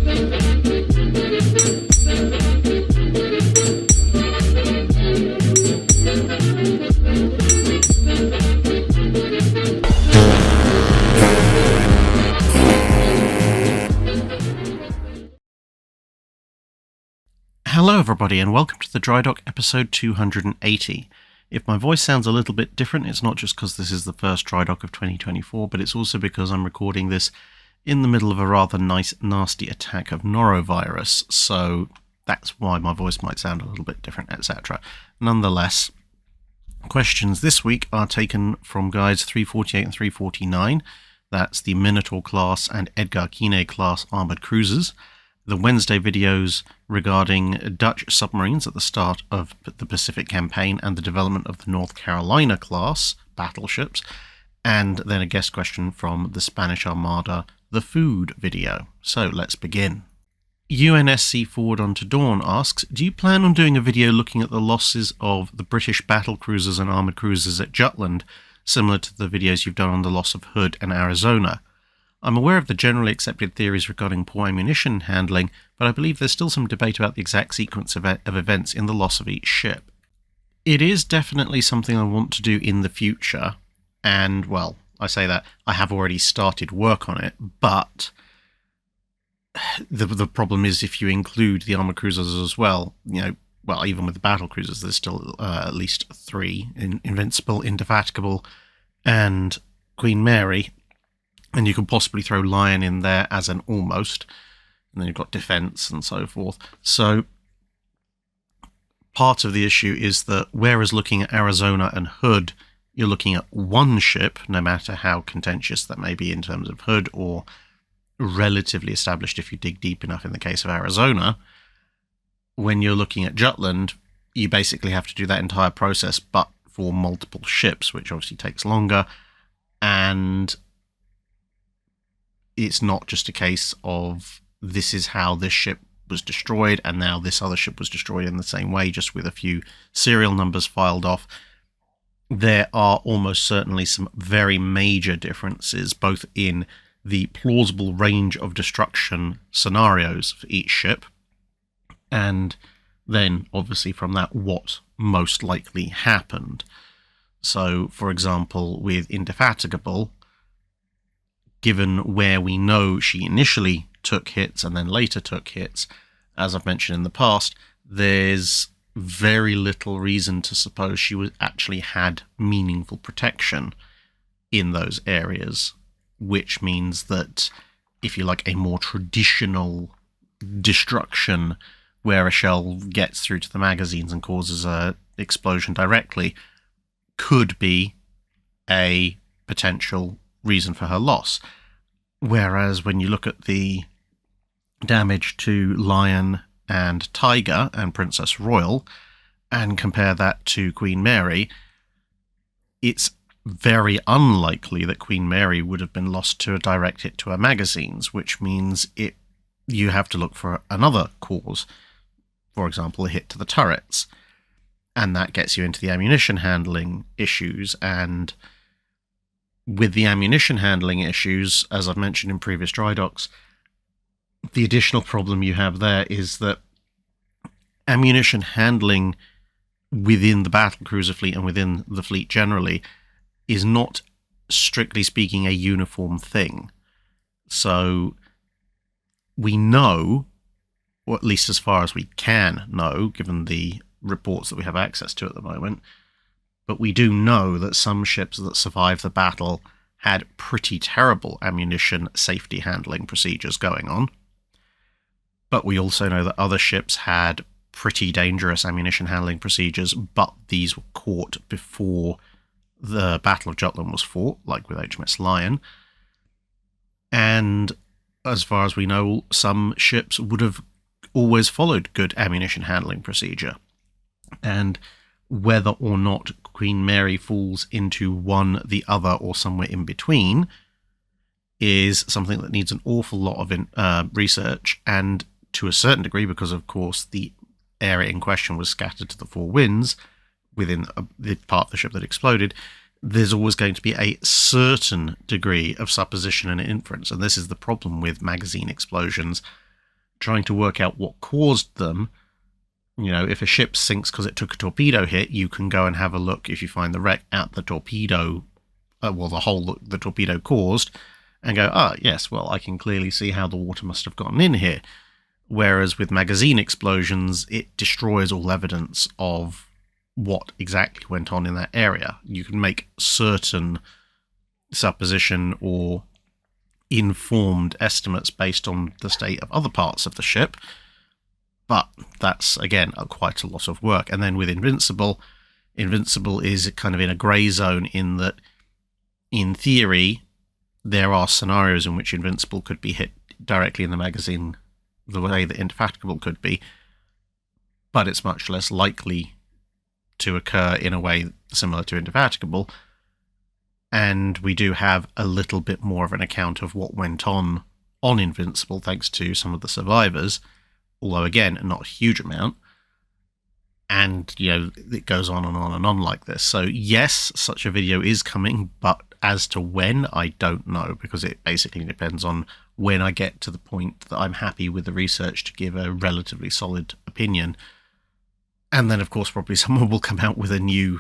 Hello everybody and welcome to the Drydock episode 280. If my voice sounds a little bit different, it's not just because this is the first Drydock of 2024, but it's also because I'm recording this in the middle of a rather nice nasty attack of norovirus, so that's why my voice might sound a little bit different, etc. Nonetheless, questions this week are taken from guides 348 and 349, that's the Minotaur class and Edgar Quinet class armoured cruisers. The Wednesday videos regarding Dutch submarines at the start of the Pacific campaign and the development of the North Carolina class battleships, and then a guest question from the Spanish Armada, the food video. So let's begin. UNSC Forward Onto Dawn asks, do you plan on doing a video looking at the losses of the British battlecruisers and armoured cruisers at Jutland, similar to the videos you've done on the loss of Hood and Arizona? I'm aware of the generally accepted theories regarding poor ammunition handling, but I believe there's still some debate about the exact sequence of events in the loss of each ship. It is definitely something I want to do in the future, and, well, I say that, I have already started work on it, but the problem is if you include the armoured cruisers as well, well, even with the battlecruisers, there's still at least three, Invincible, Indefatigable, and Queen Mary. And you could possibly throw Lion in there as an almost. And then you've got defense and so forth. So part of the issue is that whereas looking at Arizona and Hood, you're looking at one ship, no matter how contentious that may be in terms of Hood, or relatively established if you dig deep enough in the case of Arizona. When you're looking at Jutland, you basically have to do that entire process, but for multiple ships, which obviously takes longer. And it's not just a case of this is how this ship was destroyed and now this other ship was destroyed in the same way, just with a few serial numbers filed off. There are almost certainly some very major differences, both in the plausible range of destruction scenarios for each ship, and then obviously from that what most likely happened. So, for example, with Indefatigable, given where we know she initially took hits and then later took hits, as I've mentioned in the past, there's very little reason to suppose she actually had meaningful protection in those areas, which means that if you like a more traditional destruction where a shell gets through to the magazines and causes an explosion directly, could be a potential reason for her loss. Whereas when you look at the damage to Lion and Tiger and Princess Royal and compare that to Queen Mary, it's very unlikely that Queen Mary would have been lost to a direct hit to her magazines, which means you have to look for another cause, for example, a hit to the turrets. And that gets you into the ammunition handling issues, and with the ammunition handling issues, as I've mentioned in previous Drydocks, the additional problem you have there is that ammunition handling within the battlecruiser fleet and within the fleet generally is not, strictly speaking, a uniform thing. So we know, or at least as far as we can know, given the reports that we have access to at the moment, but we do know that some ships that survived the battle had pretty terrible ammunition safety handling procedures going on. But we also know that other ships had pretty dangerous ammunition handling procedures, but these were caught before the Battle of Jutland was fought, like with HMS Lion. And as far as we know, some ships would have always followed good ammunition handling procedure. And whether or not Queen Mary falls into one, the other, or somewhere in between is something that needs an awful lot of research, and to a certain degree, because of course the area in question was scattered to the four winds within the part of the ship that exploded, there's always going to be a certain degree of supposition and inference, and this is the problem with magazine explosions. trying to work out what caused them. You know, if a ship sinks because it took a torpedo hit, you can go and have a look, if you find the wreck, at the torpedo, the hole that the torpedo caused, and go, yes, well, I can clearly see how the water must have gotten in here. Whereas with magazine explosions, it destroys all evidence of what exactly went on in that area. You can make certain supposition or informed estimates based on the state of other parts of the ship, but that's, again, quite a lot of work. And then with Invincible is kind of in a grey zone in that, in theory, there are scenarios in which Invincible could be hit directly in the magazine the way that Indefatigable could be, but it's much less likely to occur in a way similar to Indefatigable. And we do have a little bit more of an account of what went on Invincible, thanks to some of the survivors, although again, not a huge amount. And, you know, it goes on and on and on like this. So yes, such a video is coming, but as to when, I don't know, because it basically depends on when I get to the point that I'm happy with the research to give a relatively solid opinion. And then, of course, probably someone will come out with a new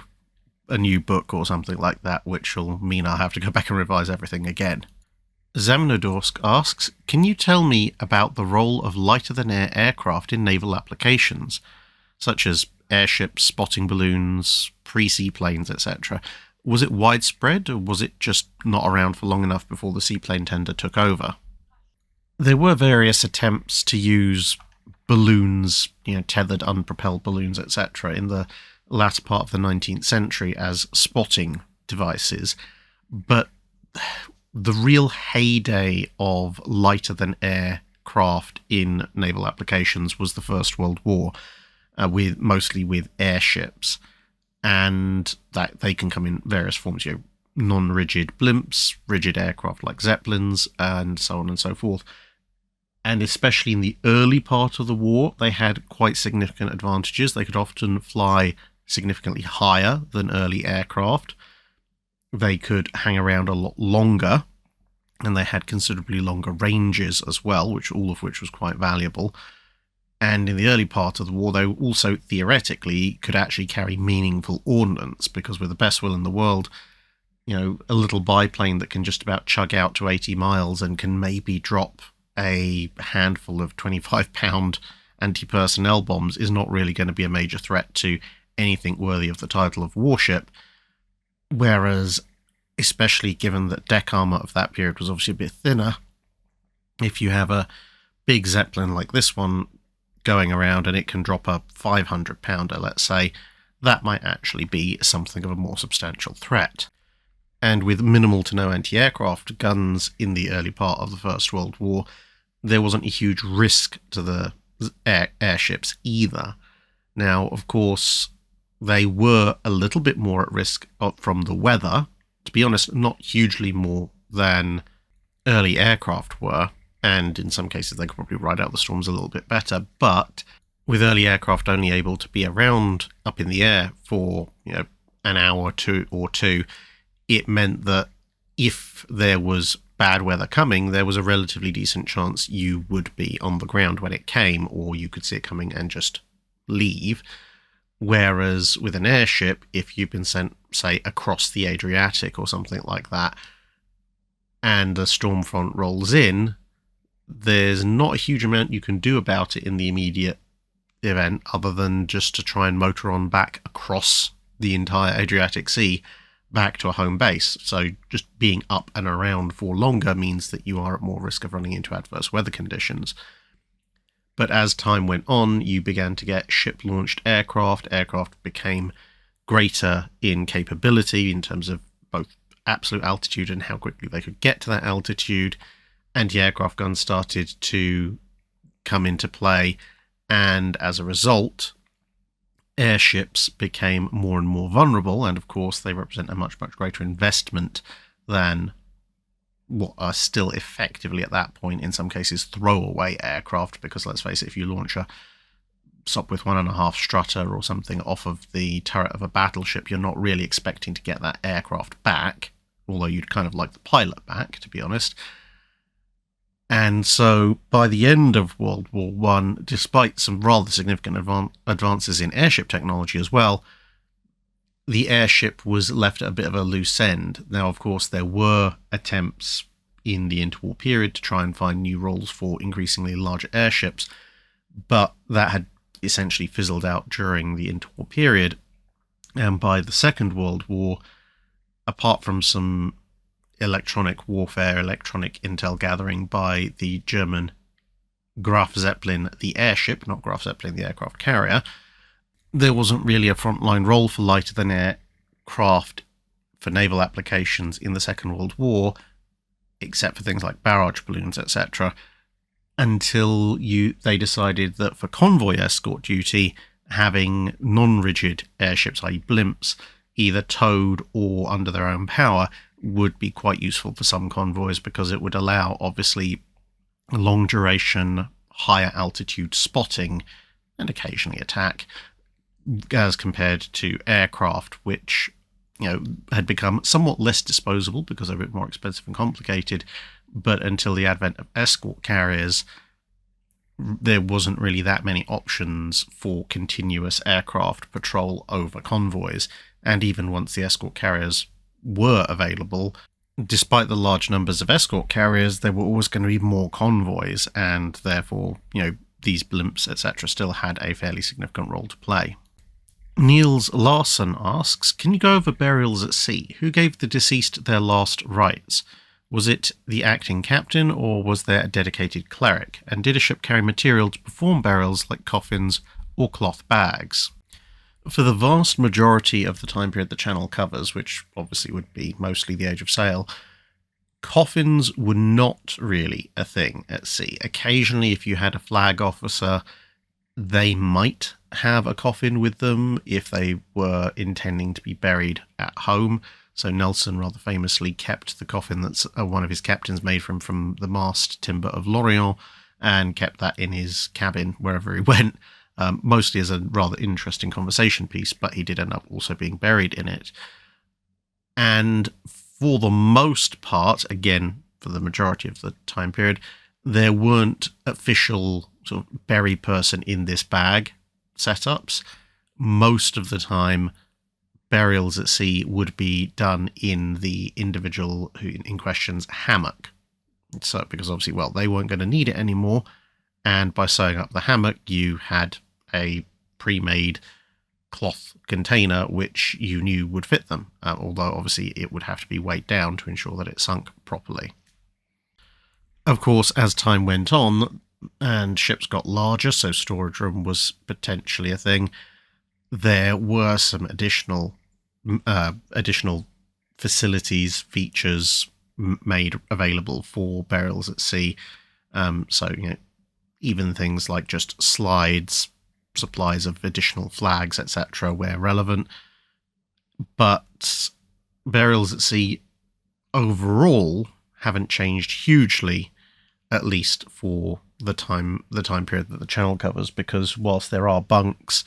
book or something like that, which will mean I'll have to go back and revise everything again. Zemnodorsk asks, can you tell me about the role of lighter-than-air aircraft in naval applications, such as airships, spotting balloons, pre-seaplanes, etc.? Was it widespread, or was it just not around for long enough before the seaplane tender took over? There were various attempts to use balloons, you know, tethered, unpropelled balloons, etc., in the latter part of the 19th century as spotting devices, but the real heyday of lighter-than-air craft in naval applications was the First World War, mostly with airships, and that they can come in various forms, you know, non-rigid blimps, rigid aircraft like Zeppelins, and so on and so forth. And especially in the early part of the war, they had quite significant advantages. They could often fly significantly higher than early aircraft. They could hang around a lot longer, and they had considerably longer ranges as well, all of which was quite valuable. And in the early part of the war, they also theoretically could actually carry meaningful ordnance, because with the best will in the world, you know, a little biplane that can just about chug out to 80 miles and can maybe drop a handful of 25-pound anti-personnel bombs is not really going to be a major threat to anything worthy of the title of warship. Whereas, especially given that deck armour of that period was obviously a bit thinner, if you have a big Zeppelin like this one going around and it can drop a 500-pounder, let's say, that might actually be something of a more substantial threat. And with minimal to no anti-aircraft guns in the early part of the First World War, there wasn't a huge risk to the airships either. Now, of course, they were a little bit more at risk from the weather. To be honest, not hugely more than early aircraft were, and in some cases they could probably ride out the storms a little bit better, but with early aircraft only able to be around up in the air for, you know, an hour or two, it meant that if there was bad weather coming, there was a relatively decent chance you would be on the ground when it came, or you could see it coming and just leave. Whereas with an airship, if you've been sent, say, across the Adriatic or something like that, and the storm front rolls in, there's not a huge amount you can do about it in the immediate event, other than just to try and motor on back across the entire Adriatic Sea back to a home base. So just being up and around for longer means that you are at more risk of running into adverse weather conditions. But as time went on, you began to get ship-launched aircraft. Aircraft became greater in capability in terms of both absolute altitude and how quickly they could get to that altitude. Anti-aircraft guns started to come into play, and as a result, airships became more and more vulnerable, and of course they represent a much, much greater investment than what are still effectively at that point in some cases throwaway aircraft, because let's face it, if you launch a Sopwith 1.5 strutter or something off of the turret of a battleship, you're not really expecting to get that aircraft back, although you'd kind of like the pilot back, to be honest. And so by the end of World War One, despite some rather significant advances in airship technology as well, the airship was left at a bit of a loose end. Now, of course, there were attempts in the interwar period to try and find new roles for increasingly larger airships, but that had essentially fizzled out during the interwar period. And by the Second World War, apart from some electronic warfare, electronic intel gathering by the German Graf Zeppelin, the airship, not Graf Zeppelin, the aircraft carrier, there wasn't really a frontline role for lighter-than-air craft for naval applications in the Second World War, except for things like barrage balloons, etc., until they decided that for convoy escort duty, having non-rigid airships, i.e. blimps, either towed or under their own power, would be quite useful for some convoys, because it would allow, obviously, long-duration, higher-altitude spotting and occasionally attack, as compared to aircraft, which had become somewhat less disposable because they're a bit more expensive and complicated. But until the advent of escort carriers, there wasn't really that many options for continuous aircraft patrol over convoys. And even once the escort carriers were available, despite the large numbers of escort carriers, there were always going to be more convoys, and therefore, these blimps, etc., still had a fairly significant role to play. Niels Larson asks, can you go over burials at sea? Who gave the deceased their last rites? Was it the acting captain, or was there a dedicated cleric? And did a ship carry material to perform burials like coffins or cloth bags? For the vast majority of the time period the channel covers, which obviously would be mostly the Age of Sail, coffins were not really a thing at sea. Occasionally, if you had a flag officer, they might have a coffin with them if they were intending to be buried at home. So Nelson rather famously kept the coffin that one of his captains made from the mast timber of Lorient, and kept that in his cabin wherever he went, mostly as a rather interesting conversation piece, but he did end up also being buried in it. And for the most part, again, for the majority of the time period, there weren't official sort of bury person in this bag setups. Most of the time, burials at sea would be done in the individual who in question's hammock. So, because obviously, they weren't going to need it anymore, and by sewing up the hammock, you had a pre-made cloth container which you knew would fit them, although obviously it would have to be weighed down to ensure that it sunk properly. Of course, as time went on and ships got larger, so storage room was potentially a thing, there were some additional facilities, features made available for burials at sea. So, even things like just slides, supplies of additional flags, etc., where relevant. But burials at sea overall haven't changed hugely, at least for the time period that the channel covers, because whilst there are bunks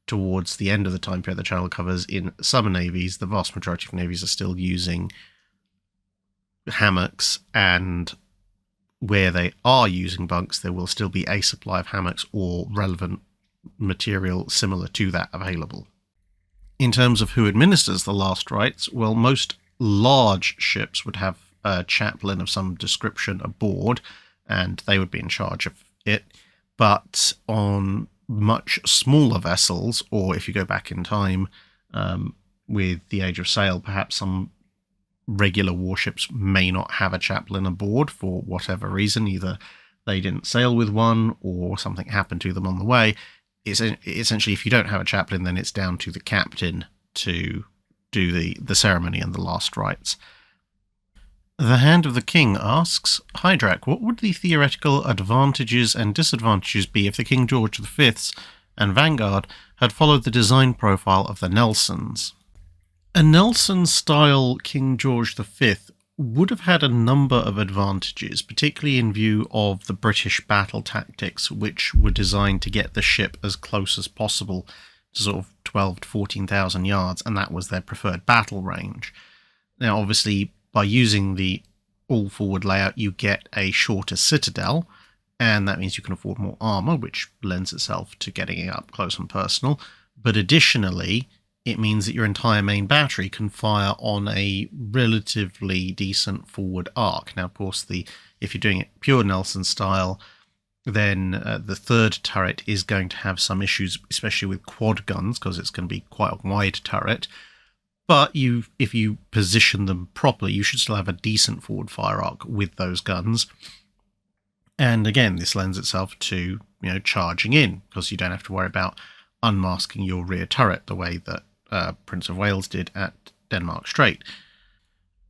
towards the end of the time period the channel covers in some navies, the vast majority of navies are still using hammocks, and where they are using bunks, there will still be a supply of hammocks or relevant material similar to that available. In terms of who administers the last rites, most large ships would have a chaplain of some description aboard, and they would be in charge of it. But on much smaller vessels, or if you go back in time with the Age of Sail, perhaps some regular warships may not have a chaplain aboard for whatever reason. Either they didn't sail with one, or something happened to them on the way. It's essentially, if you don't have a chaplain, then it's down to the captain to do the ceremony and the last rites. The Hand of the King asks, Hi Drac, what would the theoretical advantages and disadvantages be if the King George Vths and Vanguard had followed the design profile of the Nelsons? A Nelson-style King George V would have had a number of advantages, particularly in view of the British battle tactics, which were designed to get the ship as close as possible to sort of 12 to 14,000 yards, and that was their preferred battle range. Now, obviously, by using the all forward layout, you get a shorter citadel, and that means you can afford more armour, which lends itself to getting it up close and personal. But additionally, it means that your entire main battery can fire on a relatively decent forward arc. Now, of course, if you're doing it pure Nelson style, then the third turret is going to have some issues, especially with quad guns, because it's going to be quite a wide turret. But if you position them properly, you should still have a decent forward fire arc with those guns. And again, this lends itself to charging in, because you don't have to worry about unmasking your rear turret the way that Prince of Wales did at Denmark Strait.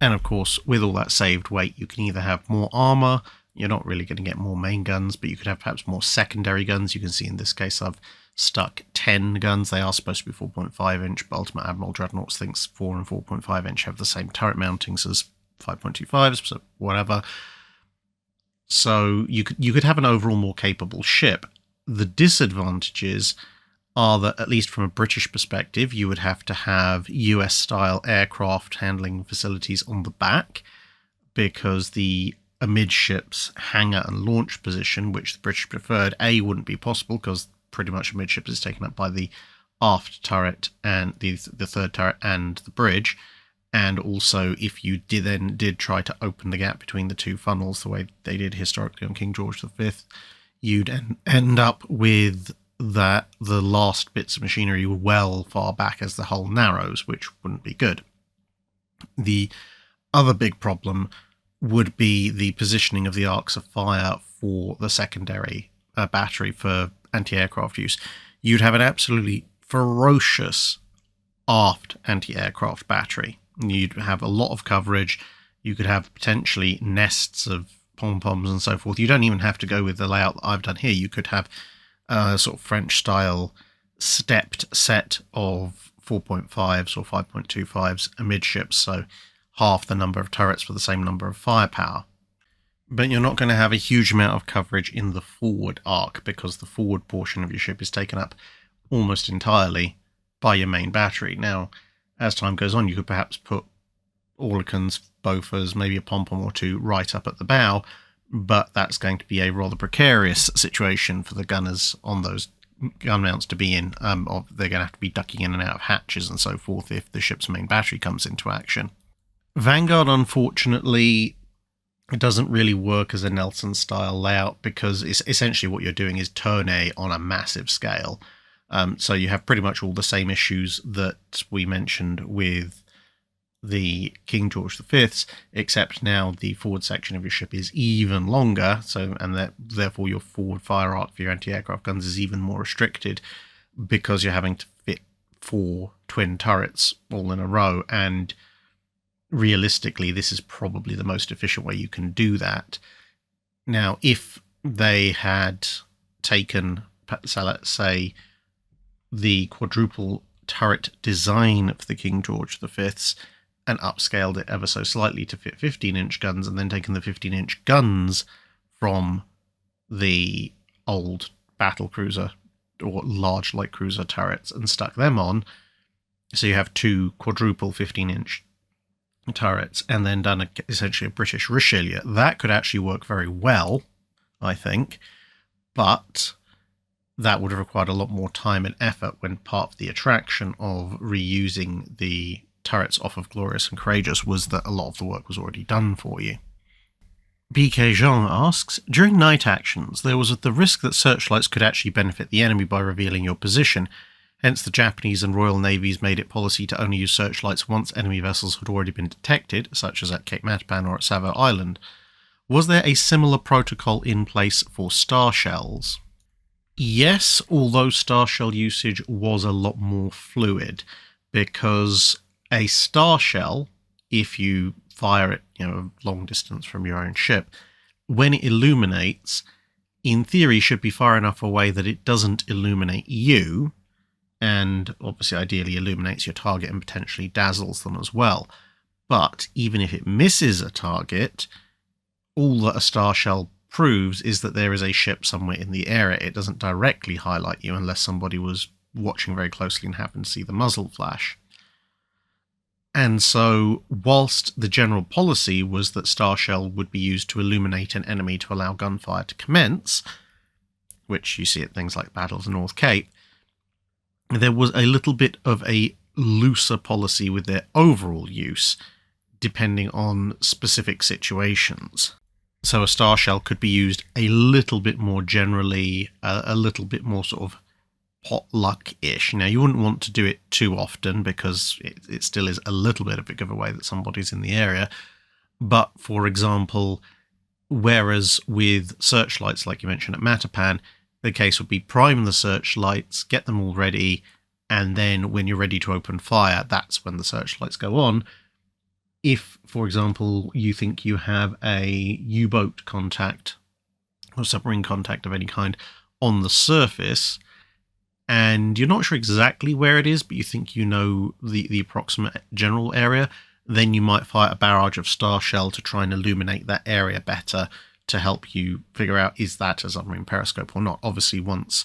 And of course, with all that saved weight, you can either have more armour. You're not really going to get more main guns, but you could have perhaps more secondary guns. You can see in this case I've stuck 10 guns. They are supposed to be 4.5 inch, but Ultimate Admiral Dreadnoughts thinks 4 and 4.5 inch have the same turret mountings as 5.25s, so whatever. So you could have an overall more capable ship. The disadvantages are that, at least from a British perspective, you would have to have US-style aircraft handling facilities on the back, because the amidships hangar and launch position, which the British preferred, wouldn't be possible because pretty much amidships is taken up by the aft turret and the third turret and the bridge. And also, if you did try to open the gap between the two funnels the way they did historically on King George V, you'd end up with the last bits of machinery well far back as the hull narrows, which wouldn't be good. The other big problem would be the positioning of the arcs of fire for the secondary battery for anti-aircraft use. You'd have an absolutely ferocious aft anti-aircraft battery. You'd have a lot of coverage. You could have potentially nests of pom-poms and so forth. You don't even have to go with the layout that I've done here. You could have a sort of French-style stepped set of 4.5s or 5.25s amidships, so half the number of turrets for the same number of firepower. But you're not going to have a huge amount of coverage in the forward arc, because the forward portion of your ship is taken up almost entirely by your main battery. Now, as time goes on, you could perhaps put Orlikans, Bofors, maybe a pom-pom or two right up at the bow, but that's going to be a rather precarious situation for the gunners on those gun mounts to be in. They're going to have to be ducking in and out of hatches and so forth if the ship's main battery comes into action. Vanguard, unfortunately, doesn't really work as a Nelson-style layout, because it's essentially what you're doing is tournée on a massive scale. So you have pretty much all the same issues that we mentioned with the King George V's, except now the forward section of your ship is even longer, and therefore your forward fire arc for your anti-aircraft guns is even more restricted, because you're having to fit 4 twin turrets all in a row, and realistically, this is probably the most efficient way you can do that. Now, if they had taken, so let's say, the quadruple turret design of the King George V's and upscaled it ever so slightly to fit 15-inch guns, and then taken the 15-inch guns from the old battlecruiser or large light cruiser turrets and stuck them on, so you have 2 quadruple 15-inch turrets, and then done essentially a British Richelieu, that could actually work very well, I think, but that would have required a lot more time and effort, when part of the attraction of reusing the turrets off of Glorious and Courageous was that a lot of the work was already done for you. BK Jean asks, during night actions, there was the risk that searchlights could actually benefit the enemy by revealing your position. Hence, the Japanese and Royal Navies made it policy to only use searchlights once enemy vessels had already been detected, such as at Cape Matapan or at Savo Island. Was there a similar protocol in place for starshells? Yes, although starshell usage was a lot more fluid, because a starshell, if you fire it, a long distance from your own ship, when it illuminates, in theory should be far enough away that it doesn't illuminate you, and obviously ideally illuminates your target and potentially dazzles them as well. But even if it misses a target, all that a starshell proves is that there is a ship somewhere in the area. It doesn't directly highlight you unless somebody was watching very closely and happened to see the muzzle flash. And so, whilst the general policy was that starshell would be used to illuminate an enemy to allow gunfire to commence, which you see at things like Battle of the North Cape, there was a little bit of a looser policy with their overall use, depending on specific situations. So a starshell could be used a little bit more generally, a little bit more sort of potluck-ish. Now, you wouldn't want to do it too often because it still is a little bit of a giveaway that somebody's in the area. But, for example, whereas with searchlights, like you mentioned at Matapan, the case would be prime the searchlights, get them all ready, and then when you're ready to open fire, that's when the searchlights go on. If, for example, you think you have a U-boat contact or submarine contact of any kind on the surface, and you're not sure exactly where it is, but you think you know the approximate general area, then you might fire a barrage of starshell to try and illuminate that area better to help you figure out, is that a submarine periscope or not? Obviously, once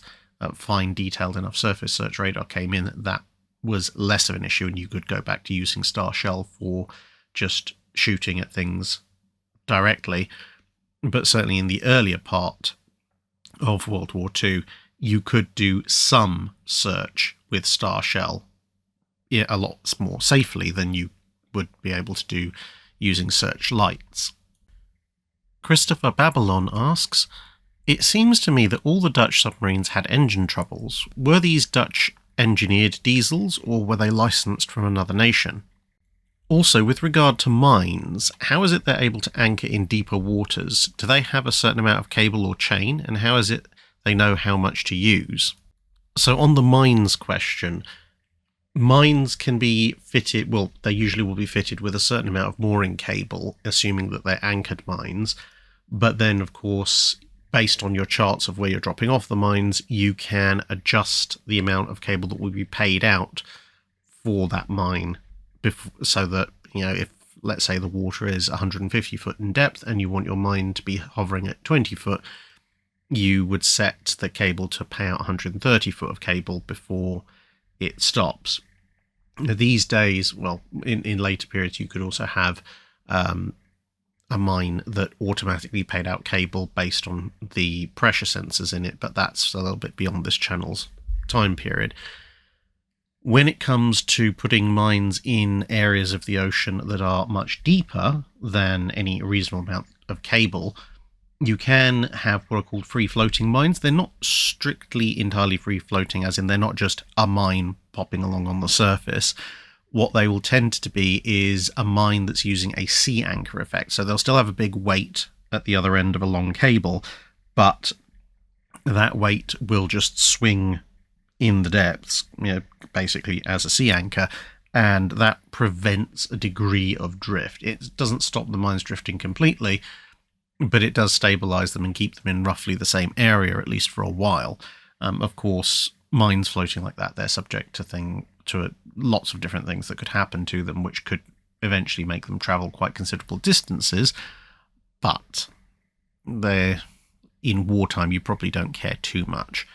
fine detailed enough surface search radar came in, that was less of an issue, and you could go back to using starshell for just shooting at things directly. But certainly in the earlier part of World War II, you could do some search with starshell a lot more safely than you would be able to do using searchlights. Christopher Babylon asks, "It seems to me that all the Dutch submarines had engine troubles. Were these Dutch engineered diesels, or were they licensed from another nation? Also, with regard to mines, how is it they're able to anchor in deeper waters? Do they have a certain amount of cable or chain, and how is it they know how much to use?" So on the mines question, mines can be fitted, well, they usually will be fitted with a certain amount of mooring cable, assuming that they're anchored mines. But then, of course, based on your charts of where you're dropping off the mines, you can adjust the amount of cable that will be paid out for that mine, so that, if, let's say, the water is 150 foot in depth and you want your mine to be hovering at 20 foot, you would set the cable to pay out 130 foot of cable before it stops. Now, these days, well, in later periods, you could also have a mine that automatically paid out cable based on the pressure sensors in it, but that's a little bit beyond this channel's time period. When it comes to putting mines in areas of the ocean that are much deeper than any reasonable amount of cable, you can have what are called free-floating mines. They're not strictly entirely free-floating, as in they're not just a mine popping along on the surface. What they will tend to be is a mine that's using a sea anchor effect. So they'll still have a big weight at the other end of a long cable, but that weight will just swing in the depths, basically as a sea anchor, and that prevents a degree of drift. It doesn't stop the mines drifting completely, but it does stabilize them and keep them in roughly the same area, at least for a while. Of course, mines floating like that, they're subject to lots of different things that could happen to them, which could eventually make them travel quite considerable distances. But in wartime, you probably don't care too much.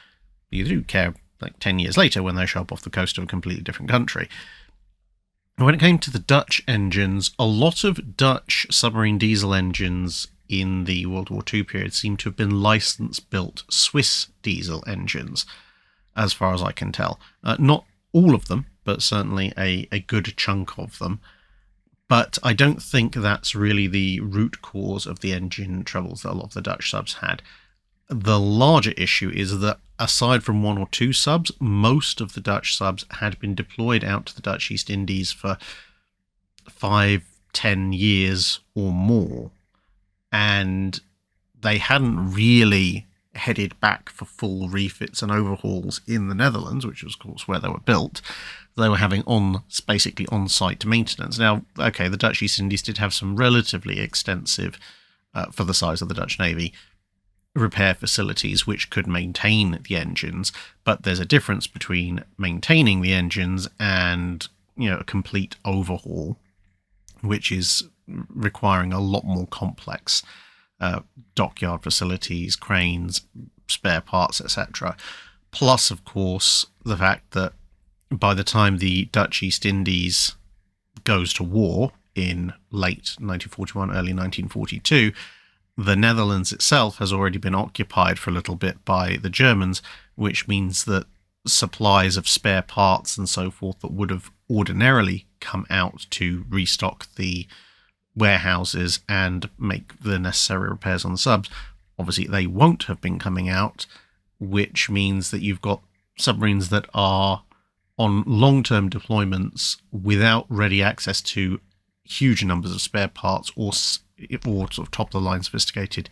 You do care like 10 years later when they show up off the coast of a completely different country. When it came to the Dutch engines, a lot of Dutch submarine diesel engines in the World War II period seem to have been license-built Swiss diesel engines, as far as I can tell. Not all of them, but certainly a good chunk of them. But I don't think that's really the root cause of the engine troubles that a lot of the Dutch subs had. The larger issue is that, aside from one or two subs, most of the Dutch subs had been deployed out to the Dutch East Indies for 5-10 years or more, and they hadn't really headed back for full refits and overhauls in the Netherlands, which was, of course, where they were built. They were having basically on-site maintenance. Now, okay, the Dutch East Indies did have some relatively extensive, for the size of the Dutch Navy, repair facilities which could maintain the engines, but there's a difference between maintaining the engines and a complete overhaul, which is requiring a lot more complex dockyard facilities, cranes, spare parts, etc. Plus, of course, the fact that by the time the Dutch East Indies goes to war in late 1941, early 1942, the Netherlands itself has already been occupied for a little bit by the Germans, which means that supplies of spare parts and so forth that would have ordinarily come out to restock the warehouses and make the necessary repairs on the subs, obviously they won't have been coming out, which means that you've got submarines that are on long-term deployments without ready access to huge numbers of spare parts or sort of top-of-the-line sophisticated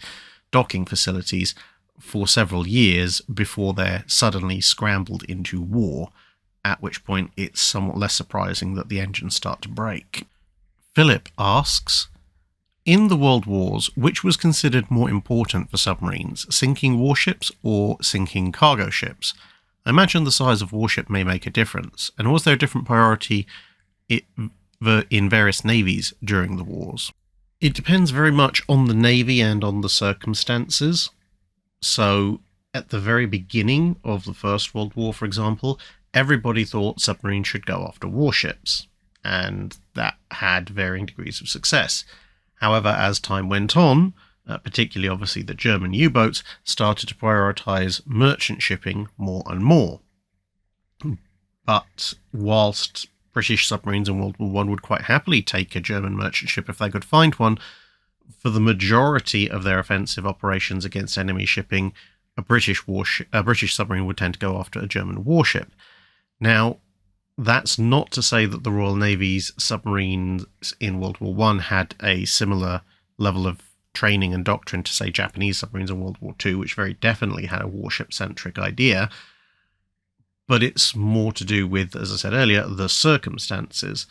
docking facilities for several years before they're suddenly scrambled into war, at which point it's somewhat less surprising that the engines start to break. Philip asks, in the World Wars, which was considered more important for submarines, sinking warships or sinking cargo ships? I imagine the size of warship may make a difference, and was there a different priority in various navies during the wars? It depends very much on the navy and on the circumstances. So, at the very beginning of the First World War, for example, everybody thought submarines should go after warships, and that had varying degrees of success. However, as time went on, particularly obviously the German U-boats started to prioritise merchant shipping more and more. But whilst British submarines in World War I would quite happily take a German merchant ship if they could find one, for the majority of their offensive operations against enemy shipping, a British submarine would tend to go after a German warship. Now, that's not to say that the Royal Navy's submarines in World War I had a similar level of training and doctrine to, say, Japanese submarines in World War II, which very definitely had a warship-centric idea. But it's more to do with, as I said earlier, the circumstances.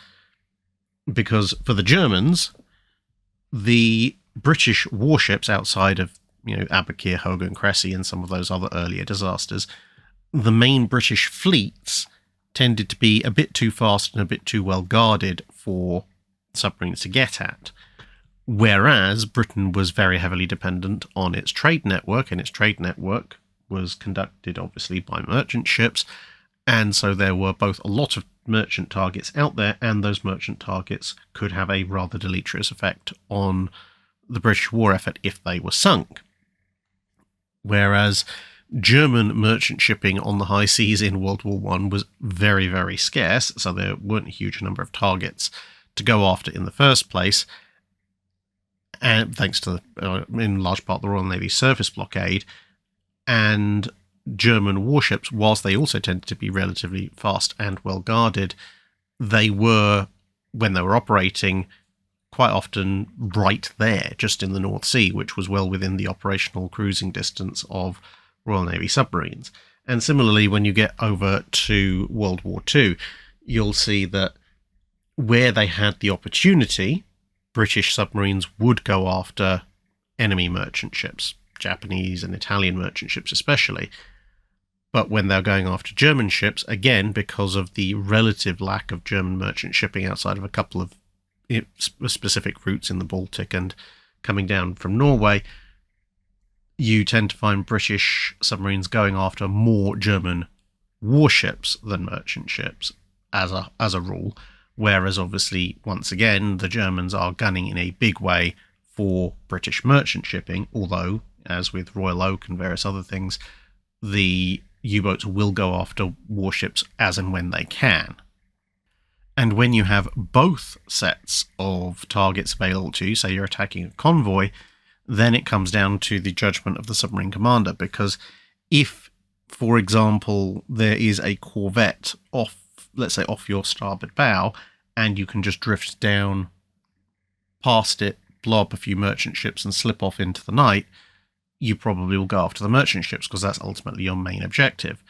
Because for the Germans, the British warships outside of, Aboukir, Hoga and Cressy and some of those other earlier disasters, the main British fleets tended to be a bit too fast and a bit too well guarded for submarines to get at. Whereas Britain was very heavily dependent on its trade network, and its trade network was conducted obviously by merchant ships, and so there were both a lot of merchant targets out there, and those merchant targets could have a rather deleterious effect on the British war effort if they were sunk. Whereas German merchant shipping on the high seas in World War I was very, very scarce, so there weren't a huge number of targets to go after in the first place, and thanks to, in large part, the Royal Navy's surface blockade. And German warships, whilst they also tended to be relatively fast and well guarded, they were, when they were operating, quite often right there, just in the North Sea, which was well within the operational cruising distance of Royal Navy submarines. And similarly, when you get over to World War II, you'll see that where they had the opportunity, British submarines would go after enemy merchant ships, Japanese and Italian merchant ships especially. But when they're going after German ships, again, because of the relative lack of German merchant shipping outside of a couple of specific routes in the Baltic and coming down from Norway, you tend to find British submarines going after more German warships than merchant ships as a rule. Whereas obviously, once again, the Germans are gunning in a big way for British merchant shipping, although, as with Royal Oak and various other things, the U-boats will go after warships as and when they can. And when you have both sets of targets available to you, say you're attacking a convoy, then it comes down to the judgment of the submarine commander, because if, for example, there is a corvette off, let's say, off your starboard bow, and you can just drift down past it, blow up a few merchant ships and slip off into the night, you probably will go after the merchant ships because that's ultimately your main objective.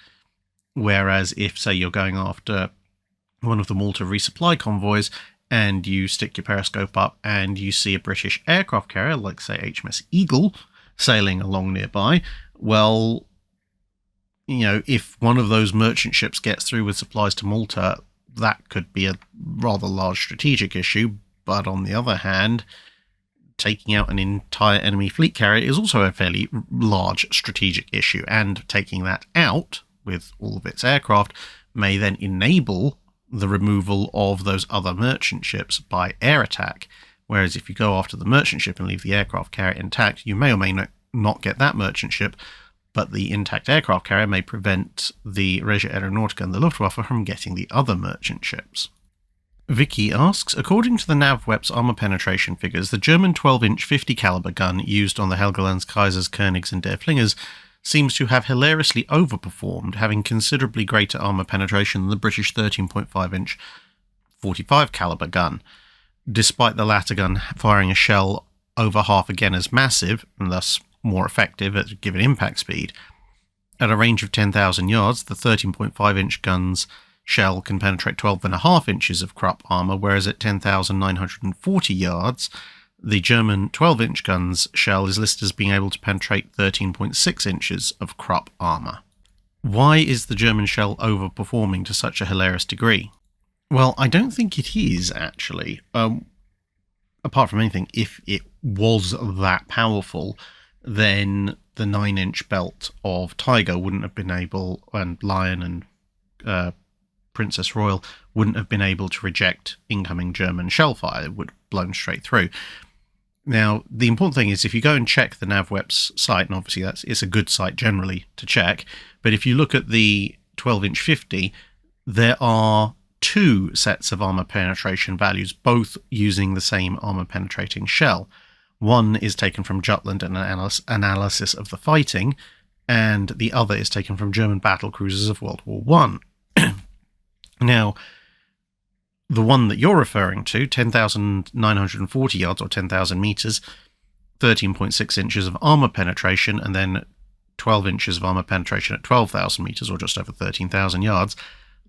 Whereas if, say, you're going after one of the Malta resupply convoys and you stick your periscope up and you see a British aircraft carrier, like, say, HMS Eagle, sailing along nearby, well, if one of those merchant ships gets through with supplies to Malta, that could be a rather large strategic issue. But on the other hand, taking out an entire enemy fleet carrier is also a fairly large strategic issue, and taking that out with all of its aircraft may then enable the removal of those other merchant ships by air attack. Whereas if you go after the merchant ship and leave the aircraft carrier intact, you may or may not get that merchant ship, but the intact aircraft carrier may prevent the Regia Aeronautica and the Luftwaffe from getting the other merchant ships. Vicky asks, according to the NavWep's armour penetration figures, the German 12-inch 50 caliber gun used on the Helgoland's Kaisers, Königs and Der Flingers seems to have hilariously overperformed, having considerably greater armour penetration than the British 13.5-inch 45 caliber gun, despite the latter gun firing a shell over half again as massive, and thus more effective at a given impact speed. At a range of 10,000 yards, the 13.5-inch gun's shell can penetrate 12.5 inches of Krupp armour, whereas at 10,940 yards, the German 12-inch gun's shell is listed as being able to penetrate 13.6 inches of Krupp armour. Why is the German shell overperforming to such a hilarious degree? Well, I don't think it is, actually. Apart from anything, if it was that powerful, then the 9-inch belt of Tiger wouldn't have been able, and Lion and Princess Royal wouldn't have been able to reject incoming German shell fire. It would have blown straight through. Now, the important thing is if you go and check the NavWep's site, and obviously it's a good site generally to check, but if you look at the 12-inch 50, there are two sets of armour penetration values, both using the same armour penetrating shell. One is taken from Jutland and an analysis of the fighting, and the other is taken from German battlecruisers of World War I. Now, the one that you're referring to, 10,940 yards or 10,000 metres, 13.6 inches of armour penetration, and then 12 inches of armour penetration at 12,000 metres or just over 13,000 yards,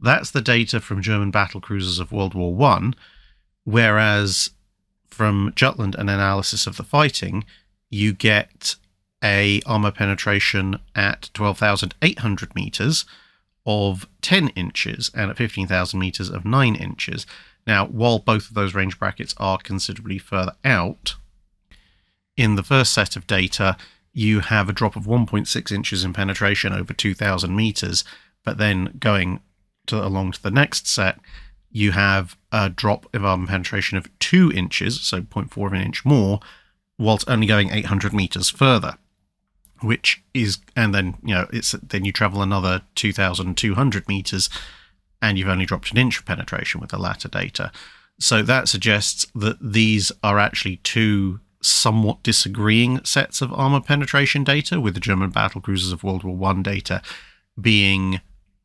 that's the data from German battlecruisers of World War I, whereas from Jutland and analysis of the fighting, you get a armour penetration at 12,800 metres of 10 inches and at 15,000 metres of 9 inches. Now, while both of those range brackets are considerably further out, in the first set of data, you have a drop of 1.6 inches in penetration over 2,000 metres, but then going along to the next set, you have a drop of armour penetration of 2 inches, so 0.4 of an inch more, whilst only going 800 metres further. Which is, and then, then you travel another 2,200 meters and you've only dropped an inch of penetration with the latter data. So that suggests that these are actually two somewhat disagreeing sets of armour penetration data, with the German battlecruisers of World War I data being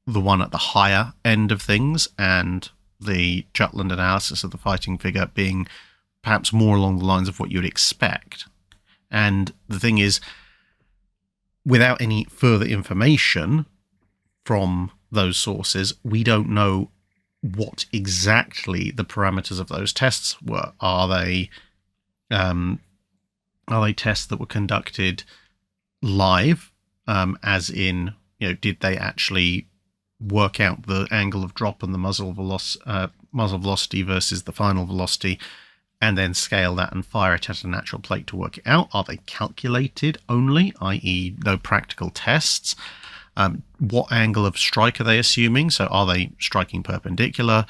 the one at the higher end of things, and the Jutland analysis of the fighting figure being perhaps more along the lines of what you'd expect. And the thing is, without any further information from those sources, we don't know what exactly the parameters of those tests were. Are they tests that were conducted live, as in, did they actually work out the angle of drop and the muzzle velocity versus the final velocity, and then scale that and fire it at a natural plate to work it out? Are they calculated only, i.e. no practical tests? What angle of strike are they assuming? So are they striking perpendicular?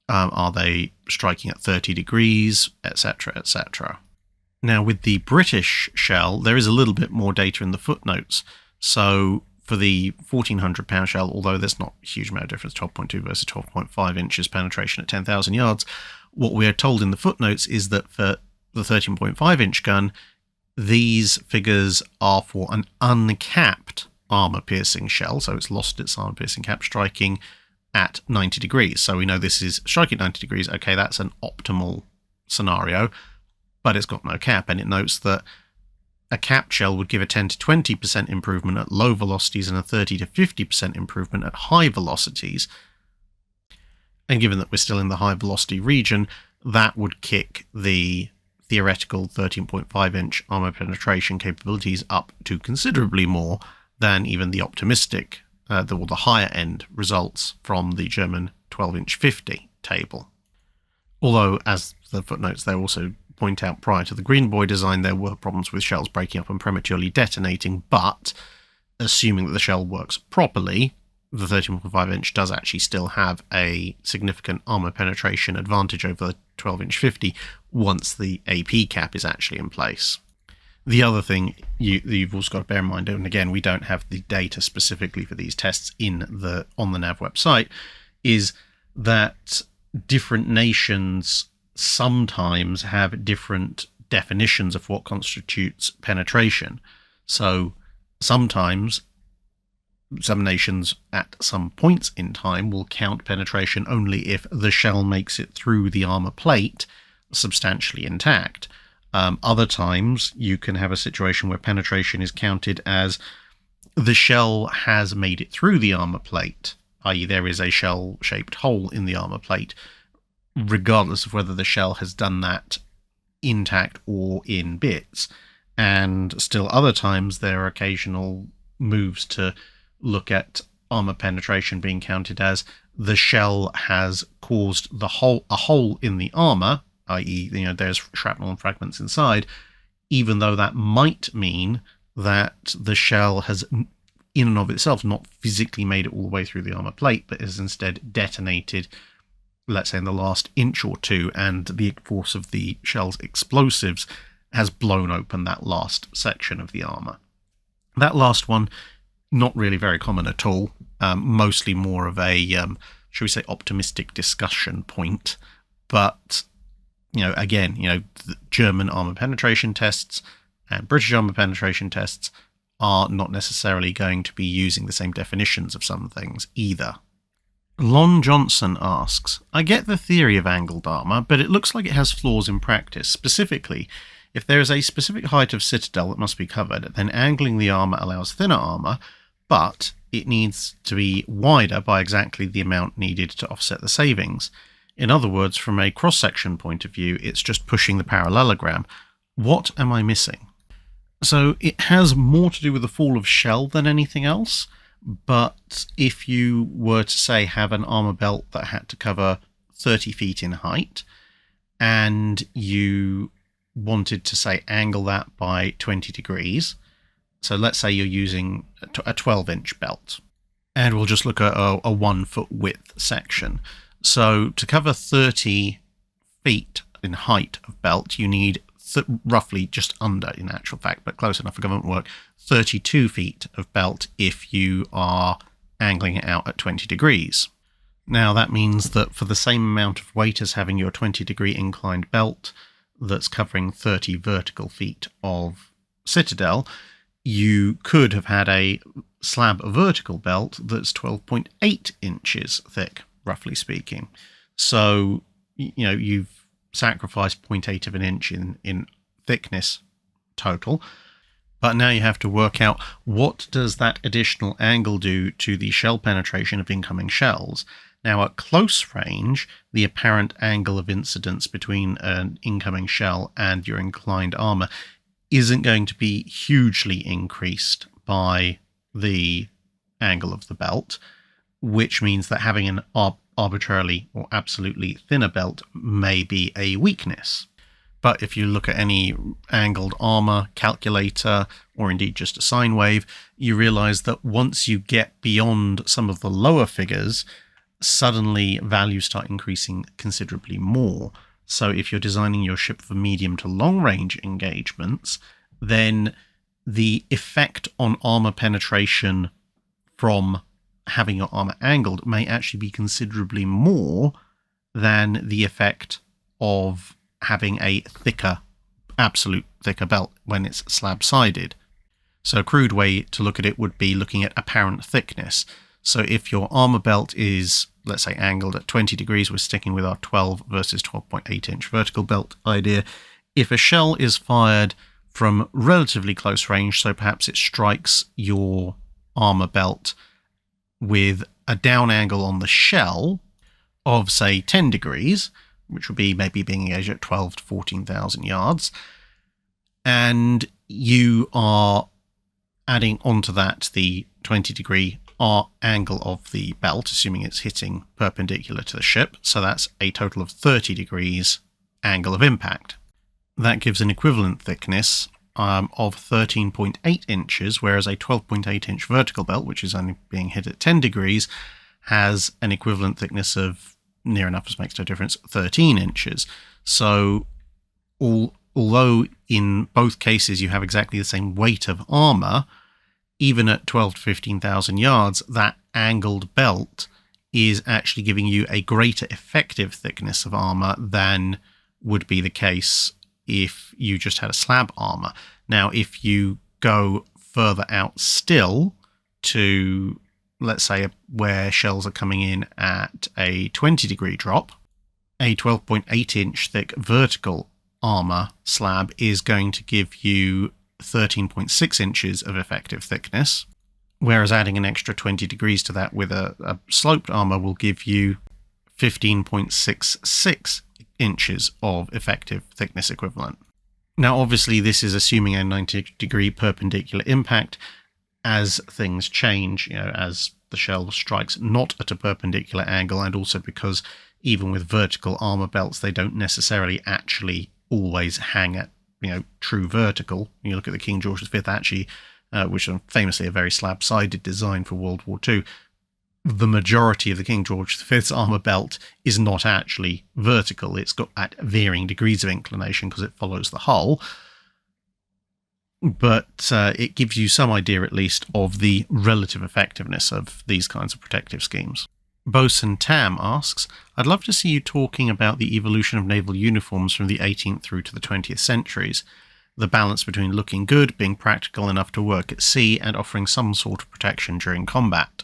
Are they striking at 30 degrees, etc., etc.? Now, with the British shell, there is a little bit more data in the footnotes. So for the 1,400 pound shell, although there's not a huge amount of difference, 12.2 versus 12.5 inches penetration at 10,000 yards, what we are told in the footnotes is that for the 13.5 inch gun, these figures are for an uncapped armour-piercing shell, so it's lost its armour-piercing cap, striking at 90 degrees. So we know this is striking at 90 degrees. Okay, that's an optimal scenario, but it's got no cap, and it notes that a capped shell would give a 10 to 20% improvement at low velocities and a 30 to 50% improvement at high velocities. And given that we're still in the high velocity region, that would kick the theoretical 13.5 inch armour penetration capabilities up to considerably more than even the optimistic, the higher end results from the German 12-inch 50 table. Although, as the footnotes there also point out, prior to the Green Boy design, there were problems with shells breaking up and prematurely detonating, but assuming that the shell works properly, the 13.5-inch does actually still have a significant armour penetration advantage over the 12-inch 50 once the AP cap is actually in place. The other thing you've also got to bear in mind, and again, we don't have the data specifically for these tests on the NAV website, is that different nations sometimes have different definitions of what constitutes penetration. So sometimes some nations at some points in time will count penetration only if the shell makes it through the armour plate substantially intact. Other times you can have a situation where penetration is counted as the shell has made it through the armour plate, i.e. there is a shell-shaped hole in the armour plate, regardless of whether the shell has done that intact or in bits. And still other times there are occasional moves to look at armour penetration being counted as the shell has caused a hole in the armour, i.e. there's shrapnel and fragments inside, even though that might mean that the shell has in and of itself not physically made it all the way through the armour plate, but has instead detonated, let's say, in the last inch or two, and the force of the shell's explosives has blown open that last section of the armour. That last one, not really very common at all, mostly more of a, shall we say, optimistic discussion point, but again, the German armour penetration tests and British armour penetration tests are not necessarily going to be using the same definitions of some things either. Lon Johnson asks, I get the theory of angled armour, but it looks like it has flaws in practice. Specifically, if there is a specific height of citadel that must be covered, then angling the armour allows thinner armour, but it needs to be wider by exactly the amount needed to offset the savings. In other words, from a cross-section point of view, it's just pushing the parallelogram. What am I missing? So it has more to do with the fall of shell than anything else, but if you were to, say, have an armour belt that had to cover 30 feet in height, and you wanted to, say, angle that by 20 degrees, so let's say you're using a 12-inch belt, and we'll just look at a 1 foot width section. So to cover 30 feet in height of belt, you need roughly just under, in actual fact, but close enough for government work, 32 feet of belt if you are angling it out at 20 degrees. Now that means that for the same amount of weight as having your 20-degree inclined belt that's covering 30 vertical feet of citadel, you could have had a slab vertical belt that's 12.8 inches thick, roughly speaking. So, you've sacrificed 0.8 of an inch in thickness total, but now you have to work out what does that additional angle do to the shell penetration of incoming shells. Now, at close range, the apparent angle of incidence between an incoming shell and your inclined armour isn't going to be hugely increased by the angle of the belt, which means that having an arbitrarily or absolutely thinner belt may be a weakness. But if you look at any angled armour calculator, or indeed just a sine wave, you realise that once you get beyond some of the lower figures, suddenly values start increasing considerably more. So if you're designing your ship for medium to long range engagements, then the effect on armour penetration from having your armour angled may actually be considerably more than the effect of having a absolute thicker belt when it's slab-sided. So a crude way to look at it would be looking at apparent thickness. So if your armour belt is, let's say, angled at 20 degrees, we're sticking with our 12 versus 12.8 inch vertical belt idea. If a shell is fired from relatively close range, so perhaps it strikes your armour belt with a down angle on the shell of, say, 10 degrees, which would be maybe being engaged at 12 to 14,000 yards, and you are adding onto that the 20-degree angle of the belt, assuming it's hitting perpendicular to the ship, so that's a total of 30 degrees angle of impact. That gives an equivalent thickness of 13.8 inches, whereas a 12.8 inch vertical belt, which is only being hit at 10 degrees, has an equivalent thickness of, near enough as makes no difference, 13 inches. So although in both cases you have exactly the same weight of armour, even at 12 to 15,000 yards, that angled belt is actually giving you a greater effective thickness of armour than would be the case if you just had a slab armour. Now, if you go further out still to, let's say, where shells are coming in at a 20 degree drop, a 12.8 inch thick vertical armour slab is going to give you 13.6 inches of effective thickness, whereas adding an extra 20 degrees to that with a sloped armour will give you 15.66 inches of effective thickness equivalent. Now, obviously, this is assuming a 90 degree perpendicular impact. As things change, as the shell strikes not at a perpendicular angle, and also because even with vertical armour belts, they don't necessarily actually always hang at true vertical. You look at the King George V actually, which is famously a very slab-sided design for World War II. The majority of the King George V's armour belt is not actually vertical. It's got at varying degrees of inclination because it follows the hull. But it gives you some idea, at least, of the relative effectiveness of these kinds of protective schemes. Bosun Tam asks, I'd love to see you talking about the evolution of naval uniforms from the 18th through to the 20th centuries. The balance between looking good, being practical enough to work at sea, and offering some sort of protection during combat.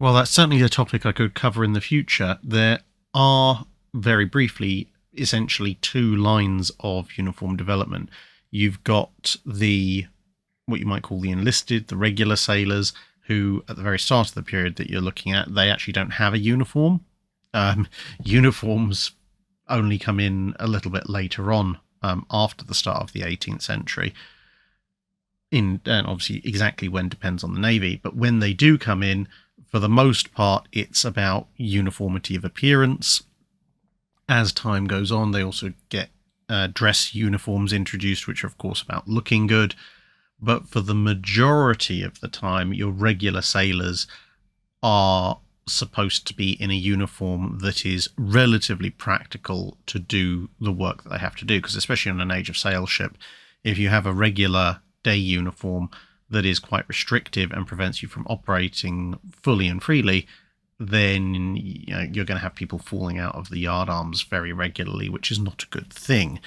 Well, that's certainly a topic I could cover in the future. There are, very briefly, essentially two lines of uniform development. You've got what you might call the enlisted, the regular sailors, who at the very start of the period that you're looking at, they actually don't have a uniform. Uniforms only come in a little bit later on, after the start of the 18th century. And obviously exactly when depends on the navy, but when they do come in, for the most part, it's about uniformity of appearance. As time goes on, they also get dress uniforms introduced, which are of course about looking good. But for the majority of the time, your regular sailors are supposed to be in a uniform that is relatively practical to do the work that they have to do. Because especially on an Age of Sail ship, if you have a regular day uniform that is quite restrictive and prevents you from operating fully and freely, then you're going to have people falling out of the yardarms very regularly, which is not a good thing.